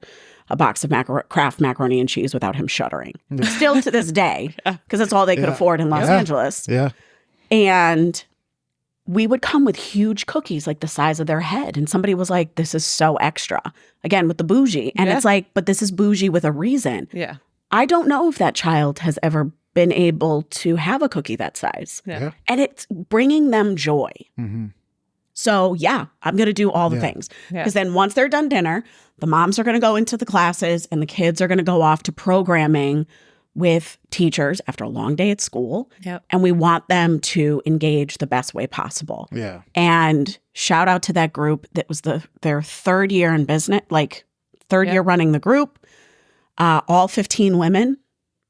a box of Kraft macaroni and cheese without him shuddering. Still to this day, because that's all they could afford in Los Angeles. Yeah. And we would come with huge cookies like the size of their head. And somebody was like, this is so extra. Again, with the bougie. And it's like, but this is bougie with a reason. Yeah. I don't know if that child has ever been able to have a cookie that size. Yeah. And it's bringing them joy. Mm-hmm. So yeah, I'm going to do all the Yeah. things. Yeah. Because then once they're done dinner, the moms are going to go into the classes and the kids are going to go off to programming with teachers after a long day at school. Yep. And we want them to engage the best way possible. Yeah. And shout out to that group that was their third year in business, like third year running the group. All 15 women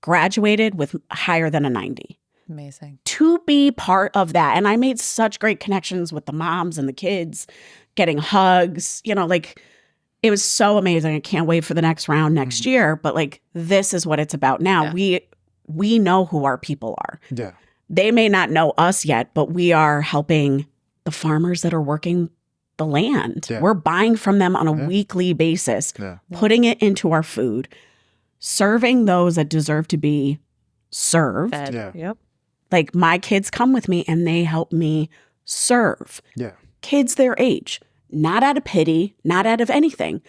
graduated with higher than a 90. Amazing. To be part of that. And I made such great connections with the moms and the kids, getting hugs, like it was so amazing. I can't wait for the next round next year. But like, this is what it's about now. Yeah. We know who our people are. Yeah. They may not know us yet, but we are helping the farmers that are working the land. Yeah. We're buying from them on a weekly basis, putting it into our food, serving those that deserve to be served. Fed. Yeah. Yep. Like my kids come with me and they help me serve Yeah. kids their age, not out of pity, not out of anything.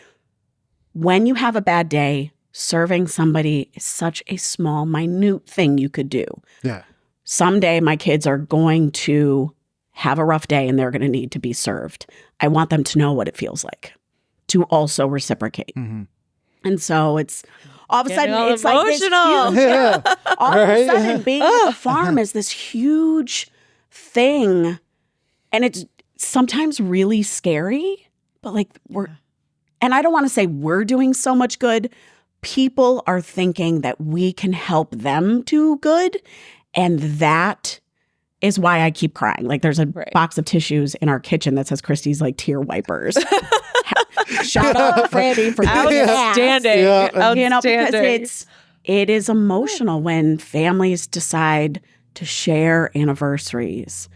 When you have a bad day, serving somebody is such a small, minute thing you could do. Yeah. Someday my kids are going to have a rough day and they're going to need to be served. I want them to know what it feels like to also reciprocate. Mm-hmm. And so it's all of a Getting sudden all it's like this emotional. huge, Yeah. all of a Right? sudden being at the farm is this huge thing. And it's sometimes really scary, but like and I don't want to say we're doing so much good. People are thinking that we can help them do good. And that is why I keep crying. Like there's a box of tissues in our kitchen that says Christy's like tear wipers. Shout out to Freddie for doing that. Outstanding. Yeah. Outstanding. It is emotional when families decide to share anniversaries,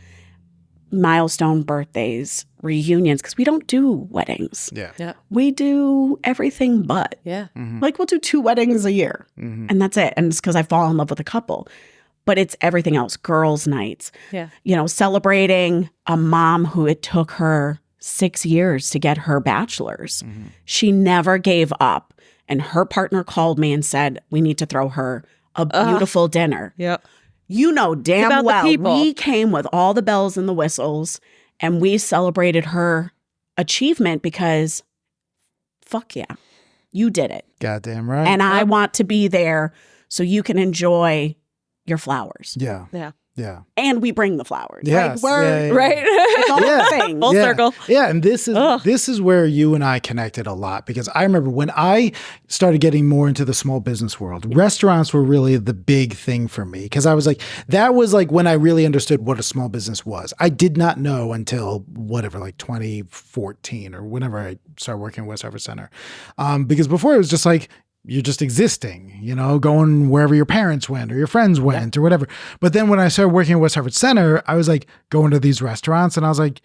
milestone birthdays, reunions, because we don't do weddings. Yeah. Yeah. We do everything but. Yeah. Like we'll do 2 weddings a year and that's it. And it's because I fall in love with a couple. But it's everything else, girls' nights, Yeah. Celebrating a mom who it took her 6 years to get her bachelor's. She never gave up. And her partner called me and said, we need to throw her a beautiful dinner. Yep. You know damn about the well people. we came with all the bells and the whistles and we celebrated her achievement because fuck yeah, you did it. Goddamn right. And I want to be there so you can enjoy your flowers. yeah. Yeah. Yeah. And we bring the flowers. Yes. Like we're Yeah, yeah, Right. it's all Yeah. a thing. Full circle. Yeah, and this is where you and I connected a lot because I remember when I started getting more into the small business world, restaurants were really the big thing for me because I was like, that was like when I really understood what a small business was. I did not know until whatever, like 2014 or whenever I started working at West Harvard Center. Because before it was just like, you're just existing, going wherever your parents went or your friends went or whatever. But then when I started working at West Harvard Center, I was like going to these restaurants and I was like,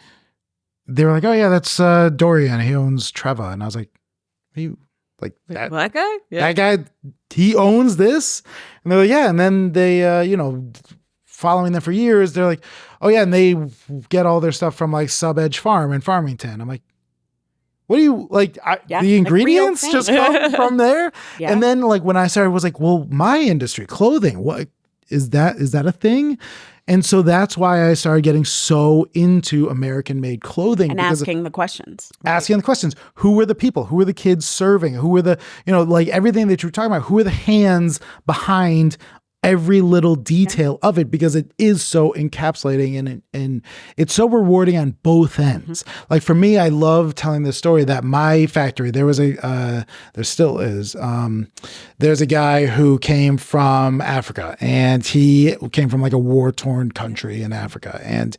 they were like, oh yeah, that's Dorian. He owns Treva. And I was like, you like that, That guy? Yeah. that guy, he owns this? And they're like, yeah. And then they, following them for years, they're like, oh yeah. And they get all their stuff from like Sub Edge Farm in Farmington. I'm like, what do you like? Yeah, the like ingredients real just things. come from there. Yeah. And then like when I started, I was like, well, my industry, clothing, what is that? Is that a thing? And so that's why I started getting so into American made clothing And because asking the questions. asking the questions, who were the people? Who were the kids serving? Who were the, like everything that you're talking about, who are the hands behind every little detail of it because it is so encapsulating and it's so rewarding on both ends. Like for me, I love telling this story that my factory, there still is, there's a guy who came from Africa and he came from like a war-torn country in Africa. And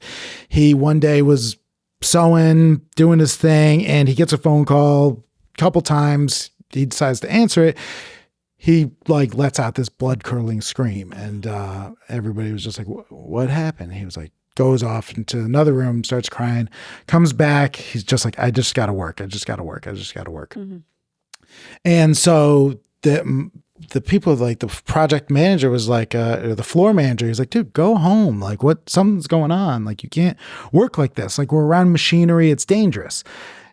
he one day was sewing, doing his thing, and he gets a phone call a couple times. He decides to answer it. He like lets out this blood curdling scream and everybody was just like, what happened? He was like, goes off into another room, starts crying, comes back. He's just like, I just got to work. I just got to work. And so the people like the project manager was like, or the floor manager, he's like, dude, go home. Like something's going on. Like you can't work like this. Like we're around machinery. It's dangerous.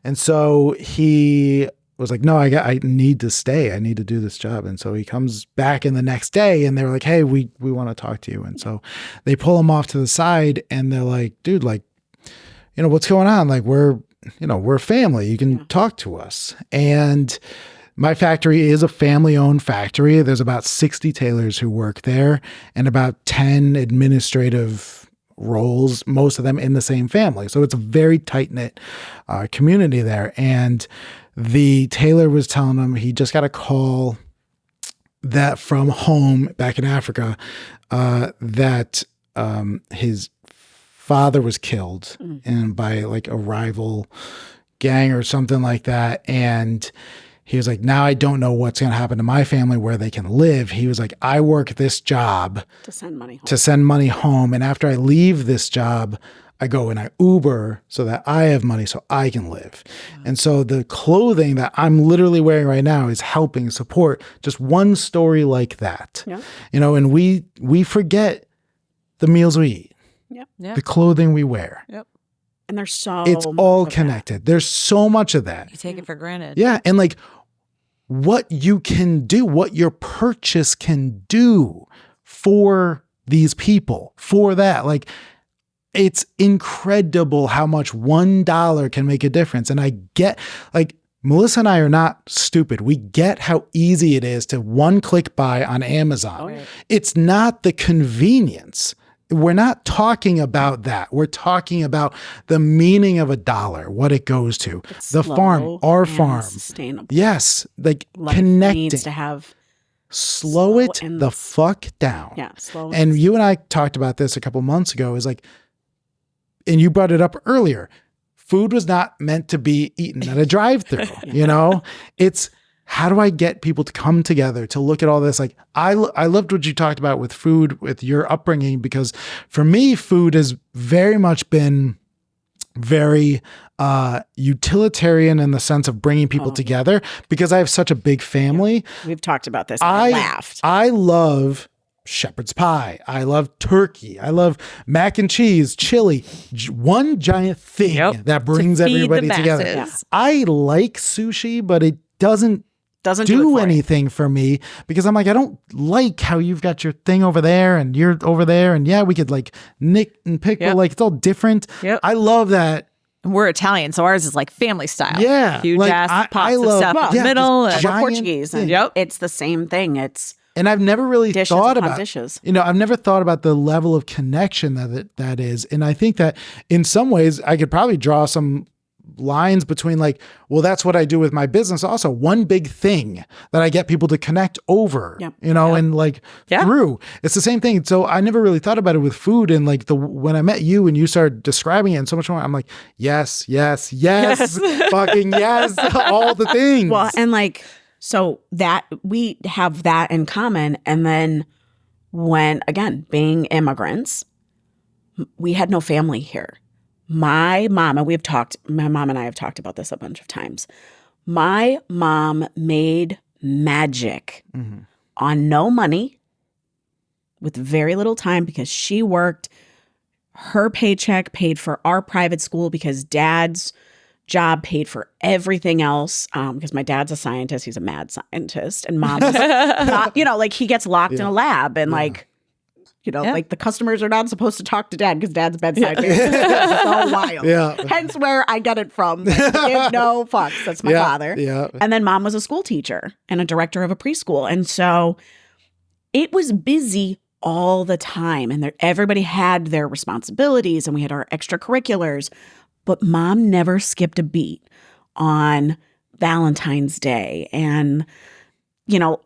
And so he was like, no, I need to stay. I need to do this job. And so he comes back in the next day and they're like, hey, we want to talk to you. And so they pull him off to the side and they're like, dude, like what's going on? Like we're family. You can talk to us. And my factory is a family-owned factory. There's about 60 tailors who work there and about 10 administrative roles, most of them in the same family. So it's a very tight-knit community there. And the tailor was telling him he just got a call that from home back in Africa that his father was killed and by like a rival gang or something like that. And he was like, now I don't know what's going to happen to my family where they can live. He was like, I work this job to send money home. And after I leave this job, I go and I Uber so that I have money so I can live. Wow. And so the clothing that I'm literally wearing right now is helping support just one story like that. Yeah. And we forget the meals we eat, the clothing we wear. Yep. And there's it's all connected. There's so much of that. You take it for granted. Yeah. And like what you can do, what your purchase can do for these people, for that. Like, it's incredible how much $1 can make a difference. And I get, like, Melissa and I are not stupid. We get how easy it is to one-click buy on Amazon. Oh, yeah. It's not the convenience. We're not talking about that. We're talking about the meaning of $1, what it goes to. It's the farm, our farm. Sustainable. Yes. Like connecting. Needs to have slow it the fuck down. Yeah. Slow. And you and I talked about this a couple months ago, is like, and you brought it up earlier. Food was not meant to be eaten at a drive-thru, It's how do I get people to come together to look at all this? Like I loved what you talked about with food, with your upbringing, because for me, food has very much been very utilitarian in the sense of bringing people together because I have such a big family. Yeah. We've talked about this. I laughed. I love shepherd's pie. I love turkey. I love mac and cheese, chili. One giant thing that brings everybody together. Yeah. I like sushi, but it doesn't do anything for me because I'm like, I don't like how you've got your thing over there and you're over there. And yeah, we could like nick and pick, but like it's all different. Yep. I love that. We're Italian, so ours is like family style. Yeah. Huge ass pots of stuff in the middle. And we're Portuguese. And it's the same thing. And I've never really thought about dishes. I've never thought about the level of connection that is. And I think that in some ways I could probably draw some lines between like, well, that's what I do with my business. Also, one big thing that I get people to connect over, and like through. It's the same thing. So I never really thought about it with food. And like when I met you and you started describing it and so much more, I'm like, yes, fucking yes, all the things. Well, and like, so that we have that in common. And then when, again, being immigrants, we had no family here. My mom and I have talked about this a bunch of times. My mom made magic on no money with very little time because she worked. Her paycheck paid for our private school because Dad's job paid for everything else because my dad's a scientist. He's a mad scientist. And Mom was not, like he gets locked in a lab and like, like the customers are not supposed to talk to Dad because Dad's bedside manner. It's so wild. Yeah. Hence where I get it from. Like, give no fucks. That's my father. Yeah. And then Mom was a school teacher and a director of a preschool. And so it was busy all the time. And everybody had their responsibilities and we had our extracurriculars. But Mom never skipped a beat on Valentine's Day and,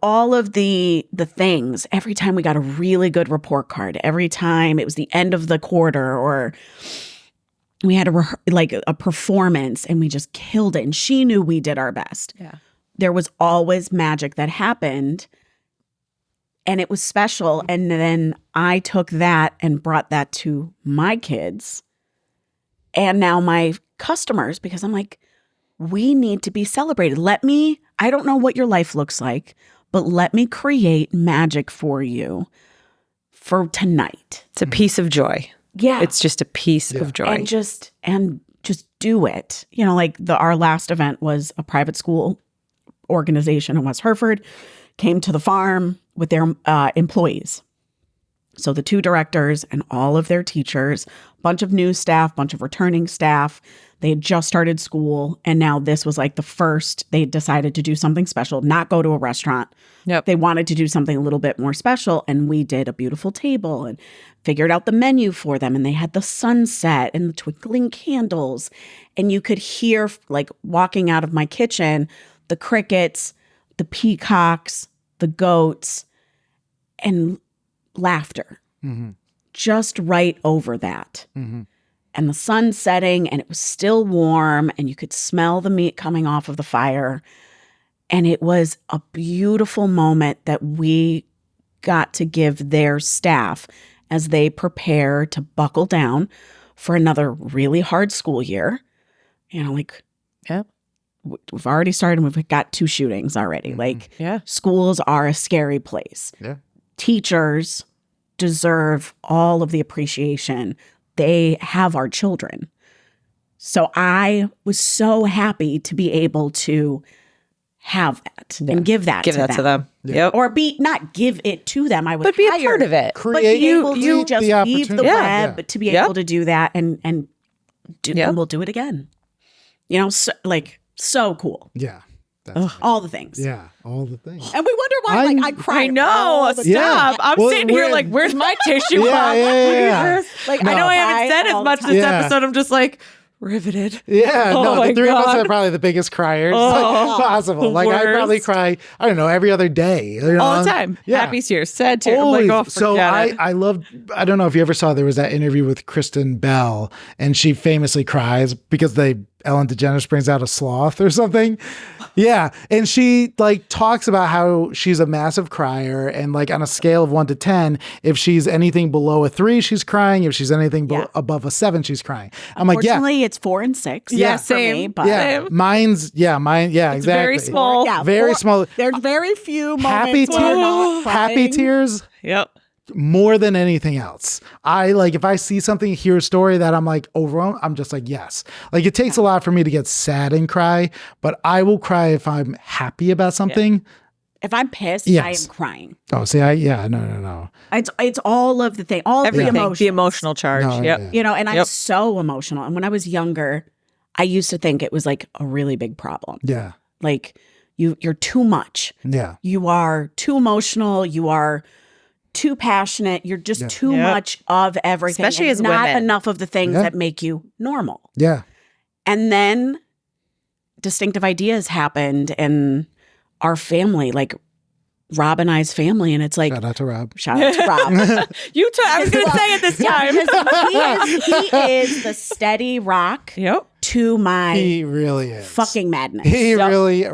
all of the things. Every time we got a really good report card, every time it was the end of the quarter or we had a performance and we just killed it. And she knew we did our best. Yeah. There was always magic that happened and it was special. And then I took that and brought that to my kids. And now my customers, because I'm like, we need to be celebrated. I don't know what your life looks like, but let me create magic for you for tonight. It's a piece of joy. Yeah. It's just a piece of joy. And just do it. Like our last event was a private school organization in West Hereford, came to the farm with their employees. So the 2 directors and all of their teachers, bunch of new staff, bunch of returning staff. They had just started school, and now this was like the first they decided to do something special, not go to a restaurant. Yep. They wanted to do something a little bit more special, and we did a beautiful table and figured out the menu for them, and they had the sunset and the twinkling candles, and you could hear, like, walking out of my kitchen, the crickets, the peacocks, the goats, and laughter. Just right over that. And the sun setting, and it was still warm, and you could smell the meat coming off of the fire. And it was a beautiful moment that we got to give their staff as they prepare to buckle down for another really hard school year. You know, like, we've already started and we've got 2 shootings already. Like, schools are a scary place. Teachers deserve all of the appreciation. They have our children. So I was so happy to be able to have that and give that to them. Yep. Or not give it to them. I was But be a hired, part of it. But be able to just weave the web, but to be able to do that and we'll do it again. You know, so cool. Yeah. All the things. Yeah, all the things. And we wonder why, I cry. I know. Stop. I'm sitting here like, where's my tissue? Yeah. Like, I know I haven't said as much this episode. I'm just like, riveted. Yeah, Oh no, my the 3 of us God. are probably the biggest criers possible. the Like, I probably worst. cry, I don't know, every other day. You know? All the time. Yeah. Happy tears, sad tears. Always. I'm like, So I loved, I don't know if you ever saw, there was that interview with Kristen Bell, and she famously cries because Ellen DeGeneres brings out a sloth or something. Yeah. And she like talks about how she's a massive crier, and like on a scale of 1 to 10, if she's anything below a 3, she's crying. If she's anything above a 7, she's crying. I'm like, Unfortunately, it's 4 and 6. Yeah, for same. me, but yeah, mine's, exactly. very small. Yeah, Very small. There's very few Happy moments where we're not tears, happy crying. tears, Yep. more than anything else. I like, if I see something, hear a story that I'm like overwhelmed, I'm just like, yes. Like, it takes a lot for me to get sad and cry, but I will cry if I'm happy about something. If I'm pissed, Yes. I am crying. Oh, see, no. It's all of the thing, all of the Everything. emotions. The emotional charge. No, Yep. yeah. You know, and I'm Yep. so emotional. And when I was younger, I used to think it was like a really big problem. Yeah. Like, you're too much. Yeah. You are too emotional. You are too passionate. You're just too much of everything. Especially and as not women. enough of the things Yeah. that make you normal. Yeah. And then distinctive ideas happened in our family, like Rob and I's family. And it's like, Shout out to Rob. shout out to Rob. I was going to say it this time. he is the steady rock Yep. to my He really is. fucking madness. He really is.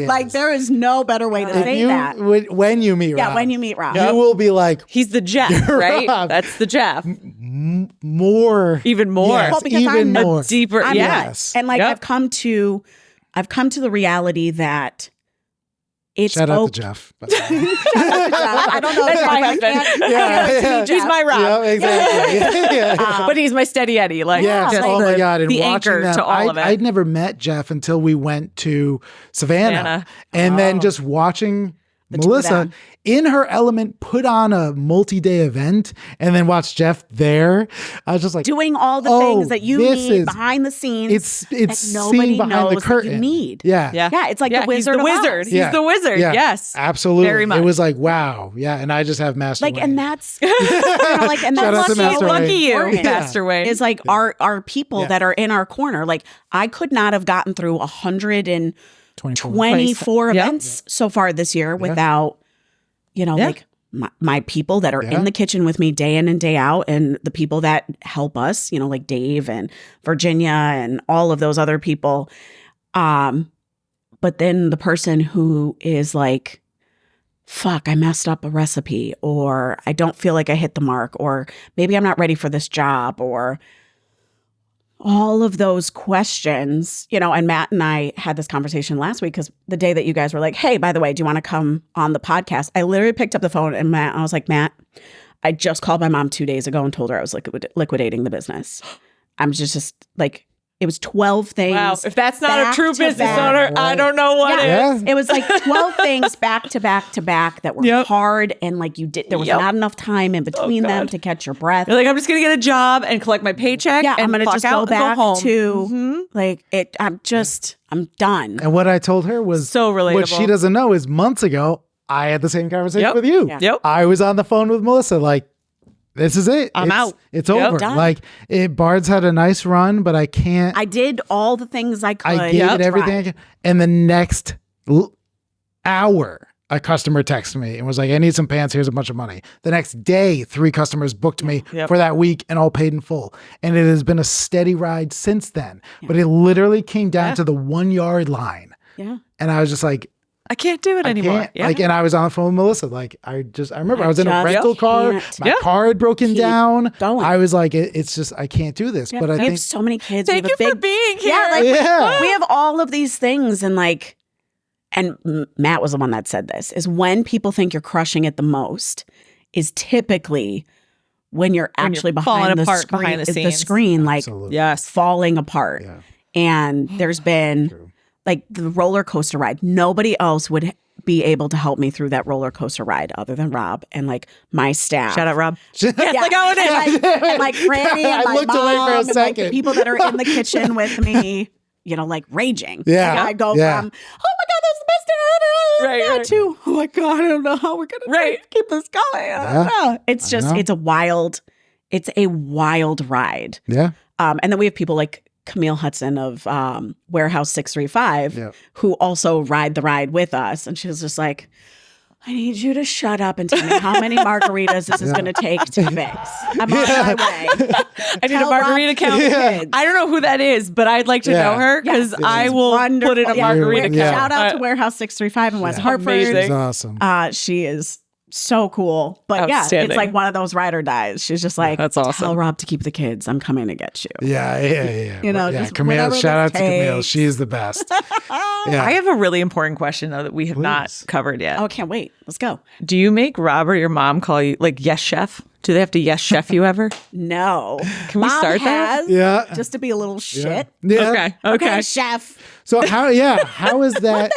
Like, there is no better way to say that. When you meet Rob. Yeah, when you meet Rob. You will be like, He's the Jeff, right? Rob. That's the Jeff. more. Even more. Yes, Well, because even I'm more. Deeper. I'm Yes. not. And like, Yep. I've come to the reality that it's Shout out okay. to Jeff. I don't know. That's if my I husband. can't- Yeah. He's my Rob. Yeah, exactly. Yeah. But he's my steady Eddie. Like, Yes. just Oh my the- God. And the watching anchor them, to all of it. I'd never met Jeff until we went to Savannah. And then just watching two of Melissa them. in her element put on a multi-day event and then watch Jeff there. I was just like, doing all the oh, things that you this need is- behind the scenes. it's that seeing nobody behind knows the that curtain. you need. Yeah. Yeah, it's like the Wizard He's the of Oz. wizard. Yeah. He's the wizard. Yeah. Yes. Absolutely. Very much. It was like, wow. Yeah. And I just have Master Like, Wayne. and that's you know, like, and Shout that's out to Master Lucky Wayne. you, important. Master Wayne. Is like our people Yeah. that are in our corner. Like, I could not have gotten through 124 Yep. events so far this year without, you know, Yeah. like my people that are Yeah. in the kitchen with me day in and day out, and the people that help us, you know, like Dave and Virginia and all of those other people. But then the person who is like, fuck, I messed up a recipe, or I don't feel like I hit the mark, or maybe I'm not ready for this job, or all of those questions, you know. And Matt and I had this conversation last week, because the day that you guys were like, hey, by the way, do you want to come on the podcast? I literally picked up the phone and I was like, Matt, I just called my mom 2 days ago and told her I was liquidating the business. I'm just like, It was 12 things. Wow. If that's not a true business back. owner, I don't know what is. It was like 12 things back to back to back that were hard, and like there was not enough time in between them to catch your breath. You're like, I'm just gonna get a job and collect my paycheck. Yeah, and I'm gonna clock just out go and back home. to like it. I'm done. And what I told her was So relatable. What she doesn't know is months ago, I had the same conversation with you. Yeah. Yep. I was on the phone with Melissa, like, this is it. I'm out. It's over. Done. Like, Bard's had a nice run, but I can't. I did all the things I could. I gave it everything I could. And the next hour, a customer texted me and was like, I need some pants. Here's a bunch of money. The next day, 3 customers booked me for that week and all paid in full. And it has been a steady ride since then. But it literally came down to the 1 yard line. Yeah. And I was just like, I can't do it anymore. can't. Like, and I was on the phone with Melissa. Like, I remember I was in a rental car. My car had broken down. Going. I was like, it's just, I can't do this. But I we think have so many kids. Thank you for being here. We have all of these things, and like, and Matt was the one that said this, is when people think you're crushing it the most is typically when you're actually behind the screen, behind the screen, like Absolutely. falling apart. Yeah. And there's been like the roller coaster ride. Nobody else would be able to help me through that roller coaster ride other than Rob and like my staff. Shout out, Rob. Yeah, like how it is. And like Franny and I my looked mom away for a and like second. the people that are in the kitchen with me, you know, like raging. Yeah. Like I go from, oh my God, that's the best thing to, oh my God, I don't know how we're gonna keep this going. I don't know. It's just, it's a wild ride. Yeah. And then we have people like Camille Hudson of Warehouse 635 who also ride the ride with us. And she was just like, I need you to shut up and tell me how many margaritas this is going to take to fix. I'm on my way. I need a margarita count. I don't know who that is, but I'd like to know her because I will put in a margarita count. Shout out to Warehouse 635 in West Hartford. She's awesome. She is so cool. But yeah, it's like one of those ride or dies. She's just like, that's awesome. Tell Rob to keep the kids. I'm coming to get you. Yeah. You know, just Camille, shout out to Camille. She's the best. I have a really important question though that we have not covered yet. Oh, can't wait. Let's go. Do you make Rob or your mom call you like yes chef? Do they have to yes chef you ever? No. Can we start that? Yeah. Just to be a little shit. Yeah. Okay. Chef. So how is that?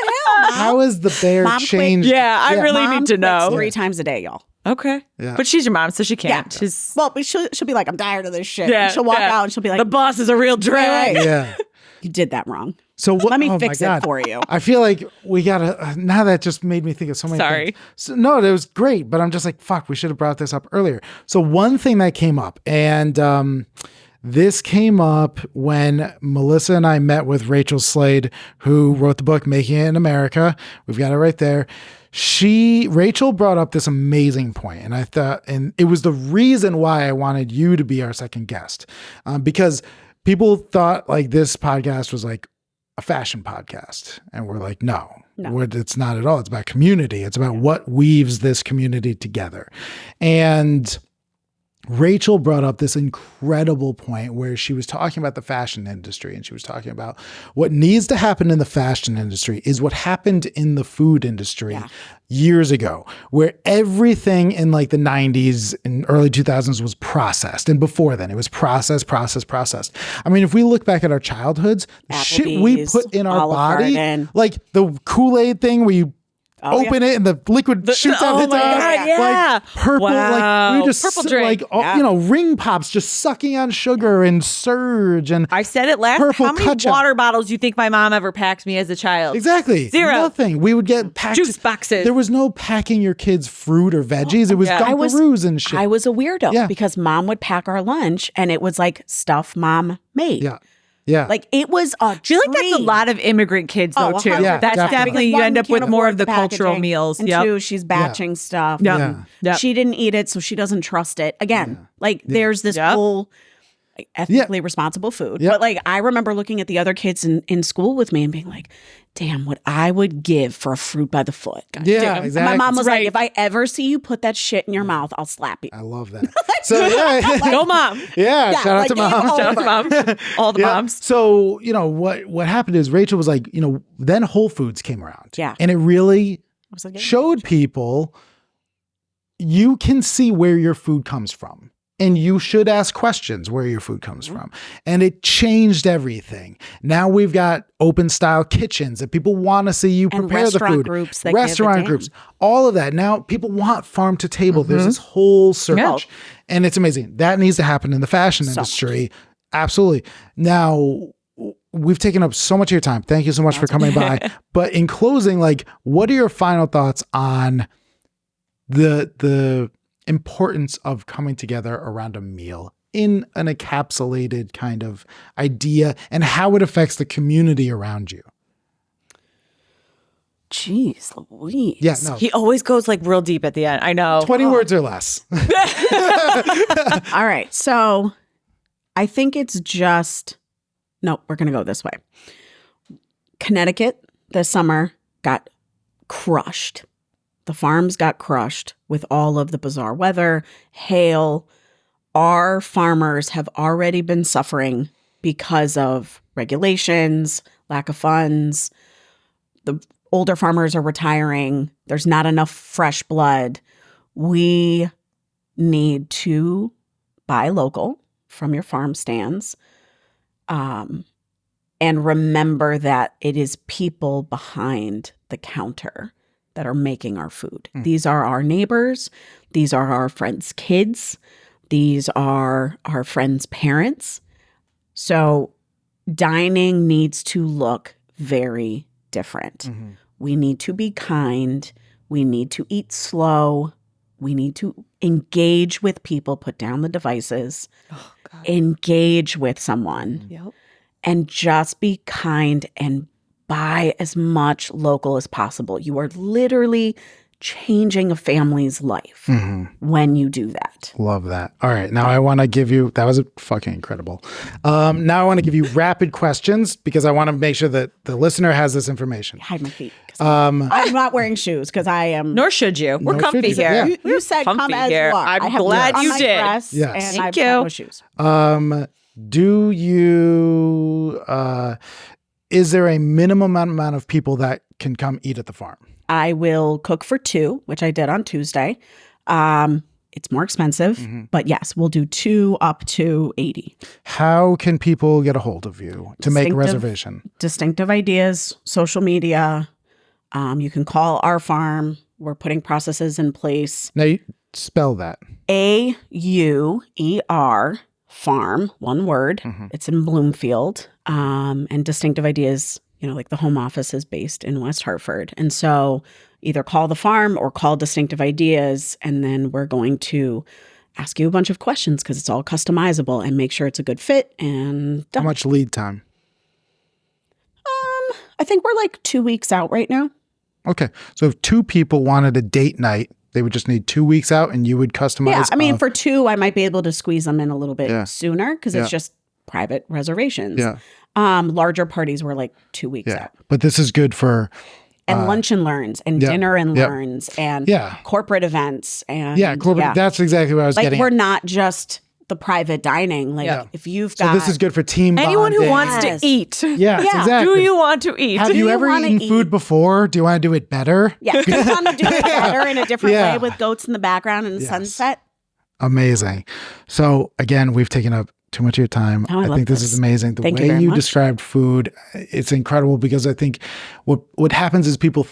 How is the bear changed? Yeah, I really need to know. 3 times a day, y'all. Okay. Yeah. But she's your mom, so she can't. Yeah. She's Well, but she'll be like, I'm tired of this shit. And she'll walk out and she'll be like, the boss is a real drag. Right. Yeah. You did that wrong. So Let me oh fix my it God. for you. I feel like we gotta. Now that just made me think of so many. Sorry. Things. So, no, it was great, but I'm just like, fuck. We should have brought this up earlier. So one thing that came up, and this came up when Melissa and I met with Rachel Slade, who wrote the book "Making It in America." We've got it right there. Rachel brought up this amazing point, and I thought, and it was the reason why I wanted you to be our second guest, because people thought like this podcast was like a fashion podcast. And we're like, no, it's not at all. It's about community. It's about what weaves this community together. And Rachel brought up this incredible point where she was talking about the fashion industry, and she was talking about what needs to happen in the fashion industry is what happened in the food industry years ago, where everything in like the 90s and early 2000s was processed. And before then it was processed. I mean, if we look back at our childhoods, the shit we put in our body, like the Kool-Aid thing where you open it and the liquid shoots out its eyes. Like purple, like we just purple drink. Like you know, ring pops just sucking on sugar and Surge and I said it last. How many water bottles do you think my mom ever packed me as a child? Exactly. 0. Nothing. We would get packed juice boxes. There was no packing your kids fruit or veggies. It was Dunkaroos and shit. I was a weirdo because mom would pack our lunch and it was like stuff mom made. Yeah. Like it was a I feel like that's a lot of immigrant kids though too. Yeah, that's definitely you end up with more of the cultural meals. And 2, she's batching stuff. Yeah. She didn't eat it, so she doesn't trust it. Again, like there's this whole ethically responsible food. But like I remember looking at the other kids in school with me and being like, damn, what I would give for a fruit by the foot. Yeah, exactly. And my mom was like, if I ever see you put that shit in your mouth, I'll slap you. I love that. So go mom. Shout out to mom. Shout out to mom. All the moms. So, you know, what happened is Rachel was like, you know, then Whole Foods came around. Yeah. And it really showed people you can see where your food comes from. And you should ask questions where your food comes from. And it changed everything. Now we've got open style kitchens that people want to see you prepare the food. Groups that restaurant groups, all of that. Now people want farm to table. There's this whole search and it's amazing. That needs to happen in the fashion industry. Absolutely. Now we've taken up so much of your time. Thank you so much for coming by. But in closing, like, what are your final thoughts on the importance of coming together around a meal in an encapsulated kind of idea and how it affects the community around you? Jeez Louise. Yeah, no. He always goes like real deep at the end. I know. 20 words or less. All right. So I think it's just, no, we're going to go this way. Connecticut this summer got crushed. The farms got crushed with all of the bizarre weather, hail. Our farmers have already been suffering because of regulations, lack of funds. The older farmers are retiring. There's not enough fresh blood. We need to buy local from your farm stands. And remember that it is people behind the counter that are making our food. These are our neighbors. These are our friends' kids. These are our friends' parents. So dining needs to look very different. We need to be kind. We need to eat slow. We need to engage with people, put down the devices, engage with someone, and just be kind and buy as much local as possible. You are literally changing a family's life when you do that. Love that. All right. Now I want to give you, that was fucking incredible. Now I want to give you rapid questions because I want to make sure that the listener has this information. Hide my feet. I'm not wearing shoes because I am. Nor should you. We're Nor comfy should you. here. Yeah. You said comfy come as here. you are. I'm I have glad on you my did. dress Yes. And Thank I've you. got no shoes. Do you, is there a minimum amount of people that can come eat at the farm? I will cook for 2, which I did on Tuesday. It's more expensive, but yes, we'll do 2 up to 80. How can people get a hold of you to make a reservation? Distinctive Ideas, social media. You can call Auerfarm. We're putting processes in place. Now, you spell that. AUER Farm, one word. It's in Bloomfield. And Distinctive Ideas, like the home office is based in West Hartford. And so either call the farm or call Distinctive Ideas, and then we're going to ask you a bunch of questions because it's all customizable and make sure it's a good fit and done. How much lead time? I think we're like 2 weeks out right now. Okay. So if 2 people wanted a date night, they would just need 2 weeks out and you would customize. Yeah, I mean, for 2, I might be able to squeeze them in a little bit sooner because Yeah. it's just private reservations. Yeah. Larger parties were like 2 weeks out. But this is good for And lunch and learns and dinner and learns and corporate events. And corporate. That's exactly what I was like, getting we're at. not just the private dining. Like if you've got. So this is good for team Anyone who bonding. wants to eat. Yes, exactly. Do you want to eat? Have you ever eaten food before? Do you want to do it better? Yeah. Do you want to do it better in a different way with goats in the background and the sunset? Amazing. So again, we've taken up too much of your time. Oh, I think this is amazing. The Thank you way very you much. described food, it's incredible because I think what happens is people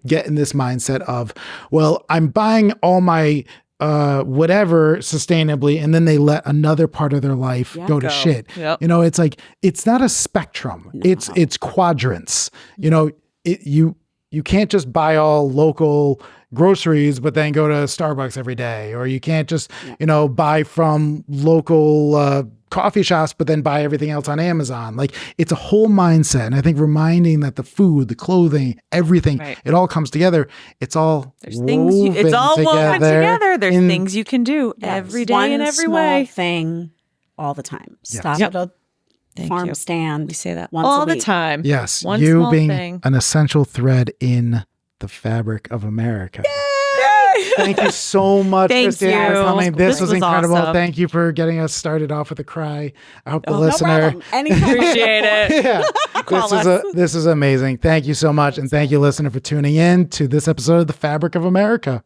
get in this mindset of, well, I'm buying all my whatever sustainably, and then they let another part of their life go to shit. Yep. It's like, it's not a spectrum. No. It's quadrants. You can't just buy all local groceries, but then go to Starbucks every day, or you can't just, buy from local coffee shops, but then buy everything else on Amazon. Like, it's a whole mindset. And I think reminding that the food, the clothing, everything, it all comes together. It's all There's things it's all woven together. There's things you can do every day in every way. One thing all the time. Stop at a farm stand. We say that once all a the week. time. Yes, One you small being thing. an essential thread in the fabric of America. Thank you so much, Thank Kristiann, for you. coming. This was incredible. awesome. Thank you for getting us started off with a cry. I hope the No listener. problem. Anytime. Appreciate it. Yeah, this is amazing. Thank you so much, and thank you, listener, for tuning in to this episode of The Fabric of America.